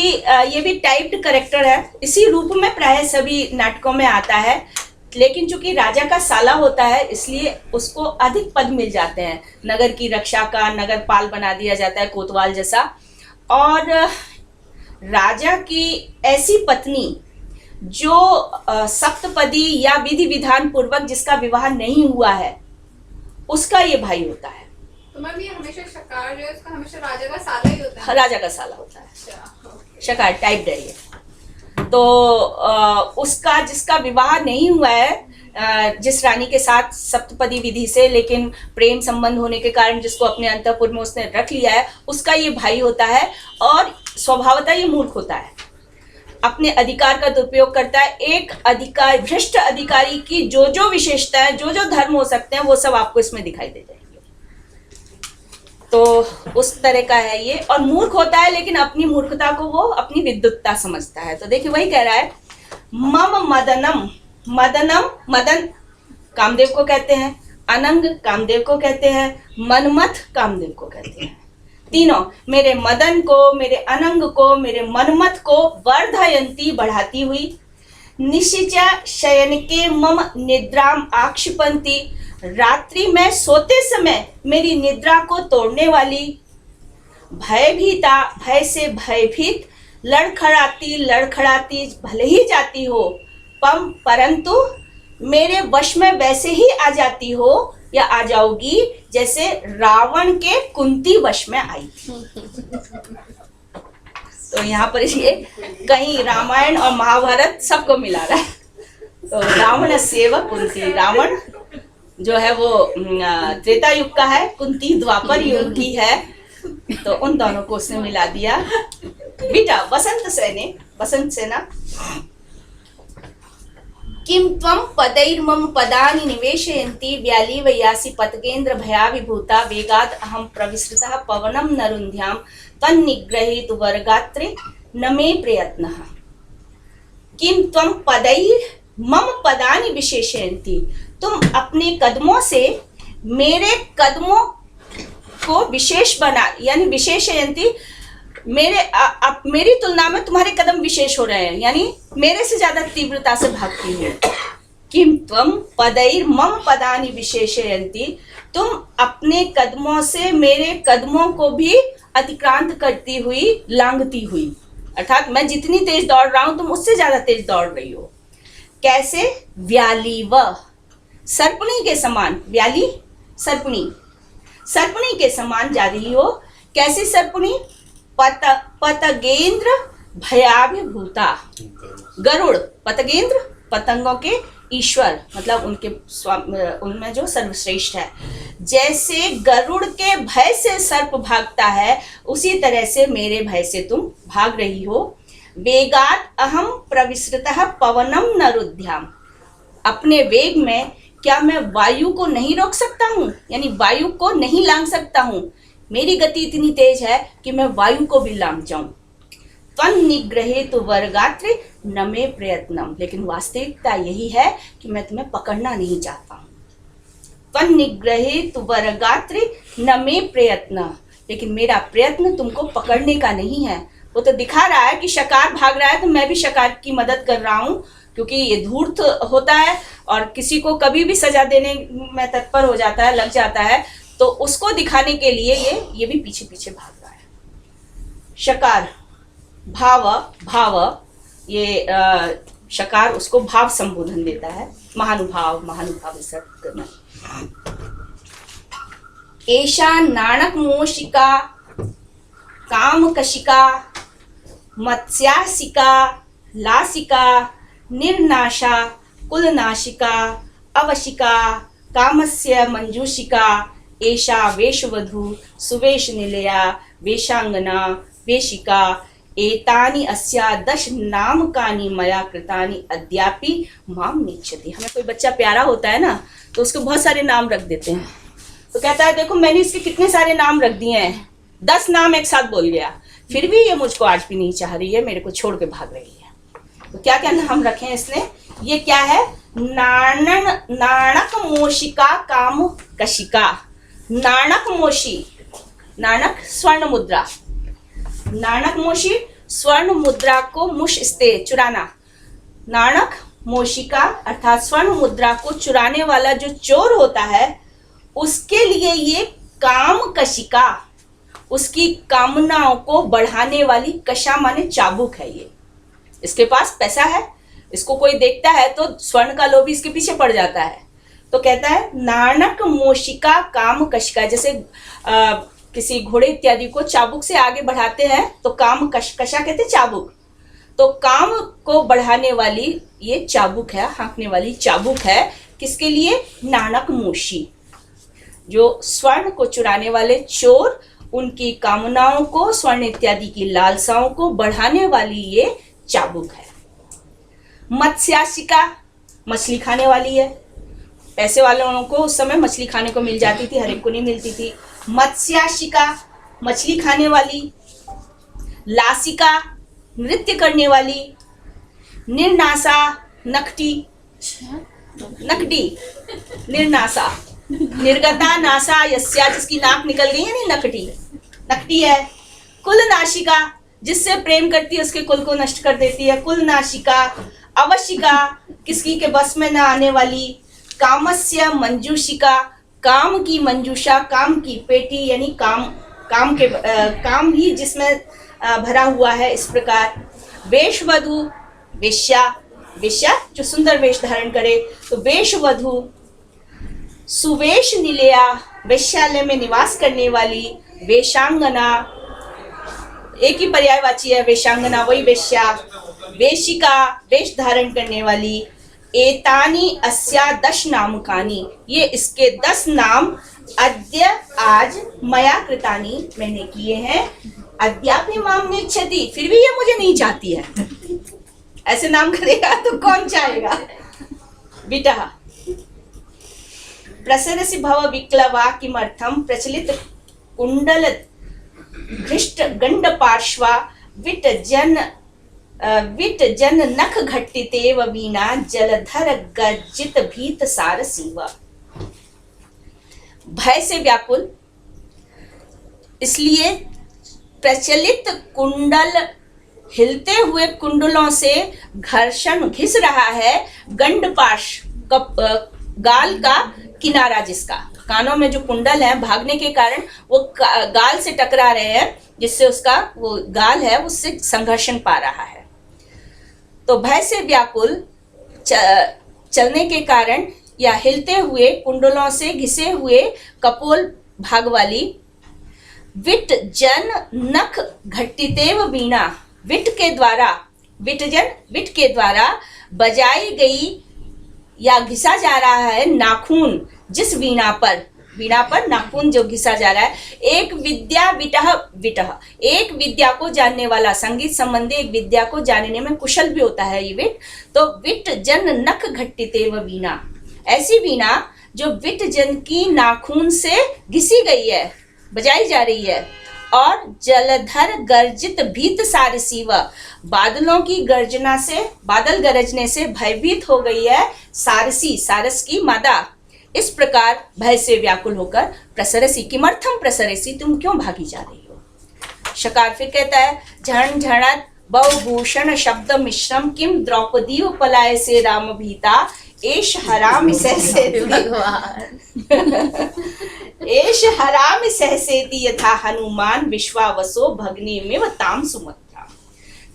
Speaker 1: ये भी टाइप्ड कैरेक्टर है, इसी रूप में प्राय सभी नाटकों में आता है, लेकिन चूंकि राजा का साला होता है इसलिए उसको अधिक पद मिल जाते हैं। नगर की रक्षा का नगरपाल बना दिया जाता है, कोतवाल जैसा। और राजा की ऐसी पत्नी जो सप्तपदी या विधि विधान पूर्वक जिसका विवाह नहीं हुआ है, उसका ये भाई होता है।
Speaker 4: तो मैम ये हमेशा शकार जो है उसका हमेशा राजा का साला ही होता है?
Speaker 1: राजा का साला होता है।
Speaker 4: अच्छा,
Speaker 1: शकार टाइप्ड है ये। तो उसका जिसका विवाह नहीं हुआ है जिस रानी के साथ सप्तपदी विधि से, लेकिन प्रेम संबंध होने के कारण जिसको अपने अंतःपुर में उसने रख लिया है, उसका ये भाई होता है। और स्वभावतः ये मूर्ख होता है, अपने अधिकार का दुरुपयोग करता है। एक अधिकार, भ्रष्ट अधिकारी की जो जो विशेषताएं, जो जो धर्म हो सकते हैं, वो सब आपको इसमें दिखाई दे जाएंगे। तो उस तरह का है ये। और मूर्ख होता है, लेकिन अपनी मूर्खता को वो अपनी विद्युतता समझता है। तो देखिए वही कह रहा है, मम मदनम, मदनम, मदन कामदेव को कहते हैं, अनंग कामदेव को कहते हैं, मनमथ कामदेव को कहते हैं। तीनों, मेरे मदन को, मेरे अनंग को, मेरे मनमथ को वर्धयन्ती बढ़ाती हुई, निशिचा शयन के मम निद्राम आक्षिपन्ति, रात्रि में सोते समय मेरी निद्रा को तोड़ने वाली, भयभीता, भय से भयभीत, लड़खड़ाती लड़खड़ाती भले ही जाती हो, परंतु मेरे वश में वैसे ही आ जाती हो या आ जाओगी जैसे रावण के कुंती वश में आई थी। तो यहाँ पर ये कहीं रामायण और महाभारत सबको मिला रहा है। तो रावण सेव कुंती, रावण जो है वो त्रेता युग का है, कुंती द्वापर युग की है। तो उन दोनों को उसने मिला दिया। बेटा वसंत सेना किम त्वं पदैर्मम पदानि निवेशयन्ति, व्याली वयासि पतगेन्द्र भयाविभूता, वेगात् अहं प्रविसृतः पवनं नरुन्ध्यां, तन्निग्रहीतु वर्गात्रे न मे प्रयत्नः। किम त्वं पदैर्मम पदानि विशेषयन्ति, तुम अपने कदमों से मेरे कदमों को विशेष बना, यानी विशेषयन्ति, मेरी तुलना में तुम्हारे कदम विशेष हो रहे हैं, यानी मेरे से ज्यादा तीव्रता से भागती हो। किम त्वं पदैर्मम पदानि विशेषयन्ति, तुम अपने कदमों से मेरे कदमों को भी अतिक्रांत करती हुई, लांघती हुई, अर्थात मैं जितनी तेज दौड़ रहा हूं तुम उससे ज्यादा तेज दौड़ रही हो। कैसे? व्याली व सर्पणी के समान, व्याली सर्पणी के समान जा रही हो। कैसी सर्पणी? पतगेंद्र भयाभिभूता, गरुड़, पतगेंद्र पतंगों के ईश्वर, मतलब उनमें जो सर्वश्रेष्ठ है। जैसे गरुड़ के भय से सर्प भागता है, उसी तरह से मेरे भय से तुम भाग रही हो। वेगात् अहम प्रविसृतः पवनम नरुध्याम, अपने वेग में क्या मैं वायु को नहीं रोक सकता हूँ, यानी वायु को नहीं लांघ सकता हूँ। मेरी गति इतनी तेज है कि मैं वायु को भी लांघ जाऊं। त्वं निग्रहेतु वरगात्रे न मे प्रयत्नम, लेकिन वास्तविकता यही है कि मैं तुम्हें पकड़ना नहीं चाहता हूँ। त्वं निग्रहेतु वरगात्रे न मे प्रयत्न, लेकिन मेरा प्रयत्न तुमको पकड़ने का नहीं है। वो तो दिखा रहा है कि शकार भाग रहा है तो मैं भी शकार की मदद कर रहा हूँ, क्योंकि ये धूर्त होता है और किसी को कभी भी सजा देने में तत्पर हो जाता है, लग जाता है, तो उसको दिखाने के लिए ये भी पीछे पीछे भाग रहा है। शकार भाव ये शकार उसको भाव संबोधन देता है, महानुभाव इस अर्थ करना। एषा नाणक मोशिका कामकशिका मत्स्यासिका लासिका निर्नाशा कुलनाशिका अवशिका कामस्य मंजूषिका एषा वेशवधू सुवेश निलया वेशांगना वेशिका एतानि अस्या 10 नामकानि मया कृतानि अद्यापि माम नेच्छति। हमें कोई बच्चा प्यारा होता है ना तो उसको बहुत सारे नाम रख देते हैं, तो कहता है देखो मैंने इसके कितने सारे नाम रख दिए हैं, 10 नाम एक साथ बोल गया, फिर भी ये मुझको आज भी नहीं चाह रही है, मेरे को छोड़ के भाग रही है। तो क्या क्या नाम रखे हैं इसने, ये क्या है, नाणक मोशिका काम कशिका। नाणक मोशी, नाणक स्वर्ण मुद्रा, नाणक मोशी स्वर्ण मुद्रा को मुष्स्ते चुराना, नाणक मोशिका अर्थात स्वर्ण मुद्रा को चुराने वाला जो चोर होता है उसके लिए ये काम कशिका, उसकी कामनाओं को बढ़ाने वाली, कशा माने चाबुक है ये। इसके पास पैसा है, इसको कोई देखता है तो स्वर्ण का लोभी इसके पीछे पड़ जाता है। तो कहता है नाणक मोशिका काम कशिका, जैसे किसी घोड़े इत्यादि को चाबुक से आगे बढ़ाते हैं तो काम कशा कहते हैं चाबुक, तो काम को बढ़ाने वाली ये चाबुक है, हाँकने वाली चाबुक है। किसके लिए, नाणक मोशी, जो स्वर्ण को चुराने वाले चोर, उनकी कामनाओं को, स्वर्ण इत्यादि की लालसाओं को बढ़ाने वाली ये चाबुक है। मत्स्याशिका, मछली खाने वाली है, पैसे वालों को उस समय मछली खाने को मिल जाती थी, हर एक को नहीं मिलती थी। मत्स्याशिका मछली खाने वाली, लासिका नृत्य करने वाली, निर्नासा नकटी, निर्नासा, निर्गता नासा यस्या, जिसकी नाक निकल गई है नहीं, नकटी है। कुलनाशिका, जिससे प्रेम करती है उसके कुल को नष्ट कर देती है, कुलनाशिका। अवशिका, किसकी के बस में न आने वाली। कामस्य मंजूषिका, काम की मंजूषा, काम की पेटी, यानी काम ही जिसमें भरा हुआ है, इस प्रकार। वेशवधू, वेश्या जो सुंदर वेश धारण करे, तो वेशवधू। सुवेश निलया, वेश्यालय में निवास करने वाली। वेशांगना, एक ही पर्यायवाची है वेशांगना, वही वेश्या। वेशिका, वेश धारण करने वाली। एतानी अस्या 10 नामकानी, ये इसके 10 नाम। अद्य, आज। मया कृतानी, मैंने किए हैं। अद्यापि माम नेच्छति, फिर भी ये मुझे नहीं चाहती है। ऐसे नाम करेगा तो कौन चाहेगा। बेटा, प्रसरसि भव विक्लवा किमर्थम प्रचलित कुंडल घृष्ट गंड पार्श्वा विट जन नख घट्टितेव वीणा जलधर गर्जित भीत सारसीव। भय से व्याकुल, इसलिए प्रचलित कुंडल, हिलते हुए कुंडलों से घर्षण घिस रहा है। गंडपाश, गाल का किनारा, जिसका कानों में जो कुंडल है, भागने के कारण वो गाल से टकरा रहे हैं, जिससे उसका वो गाल है उससे संघर्षण पा रहा है। तो भय से व्याकुल, चलने के कारण या हिलते हुए कुंडलों से घिसे हुए कपोल भाग वाली। विट जन नख घट्टितेव वीणा, विट के द्वारा बजाई गई या घिसा जा रहा है नाखून जिस वीणा पर। वीणा पर नाखून जो घिसा जा रहा है। एक विद्या विटह विटह, एक विद्या को जानने वाला, संगीत संबंधी एक विद्या को जानने में कुशल भी होता है ये विट। तो विट जन नख घट्टिते व वीणा, ऐसी वीणा जो विट जन की नाखून से घिसी गई है, बजाई जा रही है। और जलधर गर्जित भीत सारसी व, बादलों की गर्जना से, बादल गरजने से भयभीत हो गई है सारसी, सारस की मादा। इस प्रकार भय से व्याकुल होकर प्रसरसी, किमर्थम प्रसरसी, तुम क्यों भागी जा रही हो। शकार फिर कहता है, झण झणत बहुभूषण शब्द मिश्रम किम द्रौपदी पलाय से राम भीता, एष हराम सहसेति एष हराम सहसेति यथा हनुमान विश्वावसो भग्निमेव ताम सुमत्रा।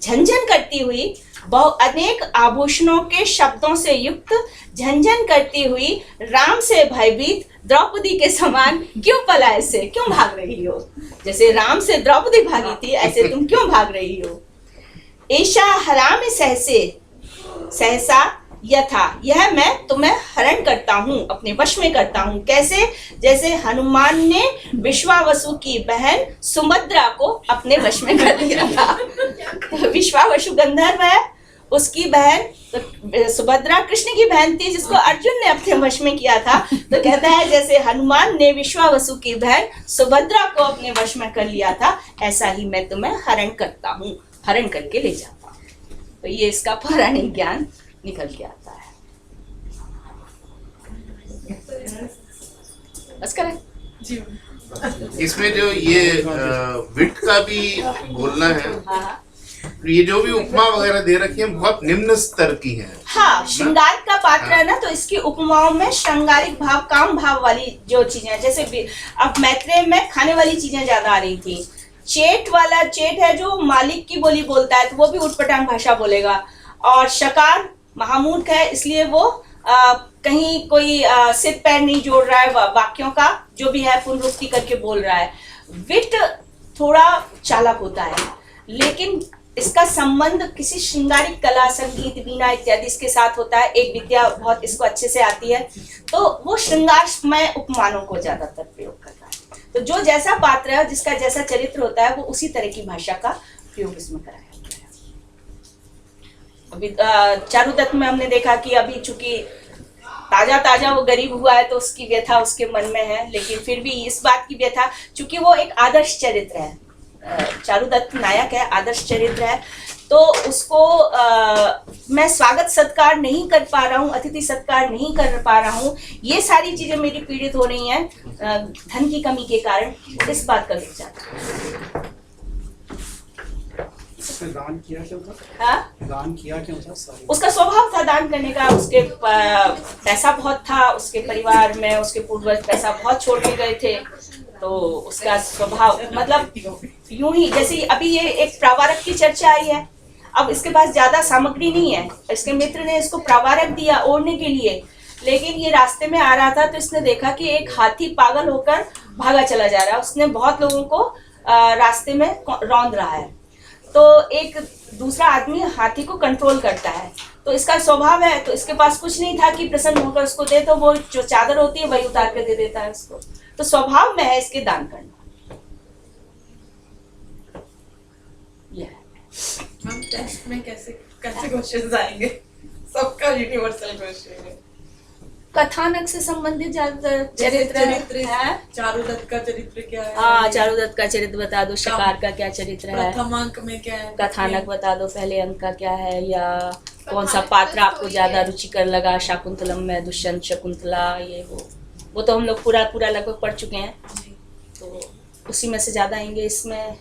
Speaker 1: झंझन करती हुई, बहु अनेक आभूषणों के शब्दों से युक्त, झंझन करती हुई राम से भयभीत द्रौपदी के समान क्यों पलाए से, क्यों भाग रही हो। जैसे राम से द्रौपदी भागी थी, ऐसे तुम क्यों भाग रही हो। ऐशा हराम सहसे, सहसा यथा, यह मैं तुम्हें हरण करता हूँ, अपने वश में करता हूँ। कैसे, जैसे हनुमान ने विश्वावसु की बहन सुभद्रा को अपने वश में कर लिया था। विश्वावसु गंधर्व है, उसकी बहन तो सुभद्रा कृष्ण की बहन थी, जिसको अर्जुन ने अपने वश में किया था। तो कहता है जैसे हनुमान ने विश्वावसु की बहन सुभद्रा को अपने वश में कर लिया था, ऐसा ही मैं तुम्हें हरण करता हूँ, हरण करके ले जाता हूँ। तो ये इसका पौराणिक ज्ञान निकल के आता है। बस करें
Speaker 6: जी।
Speaker 2: इसमें जो ये विट का भी बोलना है,
Speaker 1: हाँ
Speaker 2: ये जो भी उपमा वगैरह दे रखी है बहुत निम्न स्तर की है।
Speaker 1: हाँ, श्रृंगार का पात्र है ना, तो इसकी उपमाओं में श्रृंगारिक भाव, काम भाव वाली जो चीजें हैं, जैसे अब मैत्रेय में खाने वाली चीजें ज्यादा आ रही थी। चेट वाला, चेट है जो मालिक की बोली बोलता है, तो वो भी उटपटांग भाषा बोलेगा। और शकार महामूर्ख है, इसलिए वो कहीं कोई सिर पैर नहीं जोड़ रहा है, वाक्यों का जो भी है पुनरुक्ति करके बोल रहा है। विट थोड़ा चालाक होता है, लेकिन इसका संबंध किसी श्रृंगारिक कला, संगीत, वीणा इत्यादि इसके साथ होता है। एक विद्या बहुत इसको अच्छे से आती है, तो वो श्रृंगारमय उपमानों को ज्यादातर प्रयोग करता है। तो जो जैसा पात्र है, जिसका जैसा चरित्र होता है, वो उसी तरह की भाषा का प्रयोग इसमें कराया जाता है। अभी चारुदत्त में हमने देखा कि अभी चूंकि ताजा ताजा वो गरीब हुआ है, तो उसकी व्यथा उसके मन में है, लेकिन फिर भी इस बात की व्यथा, चूंकि वो एक आदर्श चरित्र है, चारुदत्त नायक है, आदर्श चरित्र है, तो उसको मैं स्वागत सत्कार नहीं कर पा रहा हूँ, अतिथि सत्कार नहीं कर पा रहा हूँ, ये सारी चीजें मेरी पीड़ित हो रही हैं धन की कमी के कारण, इस बात का दुख जाता है।
Speaker 3: उसने दान किया क्यों था?
Speaker 1: हाँ?
Speaker 3: दान किया क्यों था? सारी
Speaker 1: उसका स्वभाव था दान करने का, उसके पैसा बहुत था, उसके परिवार में उसके पूर्वज पैसा बहुत छोड़ के गए थे, तो उसका स्वभाव मतलब यूं ही, जैसे अभी ये एक प्रावारक की चर्चा आई है, अब इसके पास ज्यादा सामग्री नहीं है, इसके मित्र ने इसको प्रावारक दिया ओढ़ने के लिए, लेकिन ये रास्ते में आ रहा था तो इसने देखा कि एक हाथी पागल होकर भागा चला जा रहा है, उसने बहुत लोगों को रास्ते में रौंद रहा है, तो एक दूसरा आदमी हाथी को कंट्रोल करता है, तो इसका स्वभाव है, तो इसके पास कुछ नहीं था कि प्रसन्न होकर उसको दे, तो वो जो चादर होती है वही उतार कर दे देता है उसको, तो स्वभाव में है इसके दान करना।
Speaker 6: हम टेस्ट में कैसे कैसे क्वेश्चंस आएंगे, सबका यूनिवर्सल क्वेश्चन है।
Speaker 1: कथानक से संबंधित ज्यादातर चरित्र है।
Speaker 6: चारुदत्त का चरित्र क्या है?
Speaker 1: हाँ, चारुदत्त का चरित्र बता दो, शकार का क्या चरित्र है,
Speaker 6: प्रथम अंक में क्या है,
Speaker 1: कथानक बता दो पहले अंक का क्या है, या कौन सा पात्र आपको ज्यादा रुचिकर लगा, शाकुंतलम में दुष्यंत शकुंतला, ये वो तो हम लोग पूरा लगभग पढ़ चुके हैं, तो उसी में से ज्यादा आएंगे। इसमें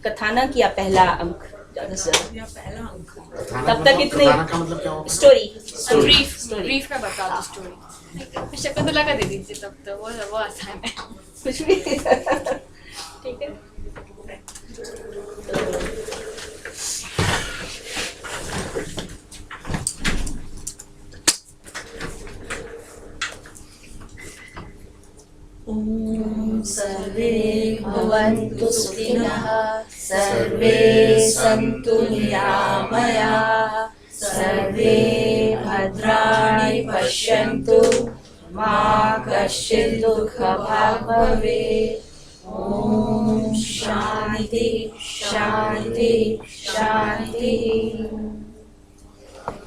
Speaker 1: कथानक या पहला अंक ज्यादा से ज्यादा,
Speaker 6: या पहला अंक?
Speaker 1: तब तक इतने
Speaker 5: का मतलब क्या होगा?
Speaker 1: स्टोरी
Speaker 4: ब्रीफ में बता दो स्टोरी। शकुंतला का दे दीजिए, तब तो वो आसान है।
Speaker 1: कुछ भी
Speaker 4: ठीक है।
Speaker 1: ओम सर्वे भवन्तु सुखिनः, सर्वे सन्तु निरामयाः, सर्वे भद्राणि पश्यन्तु मा कश्चित् दुःखभाग् भवेत्। ॐ शान्ति शान्ति शान्ति।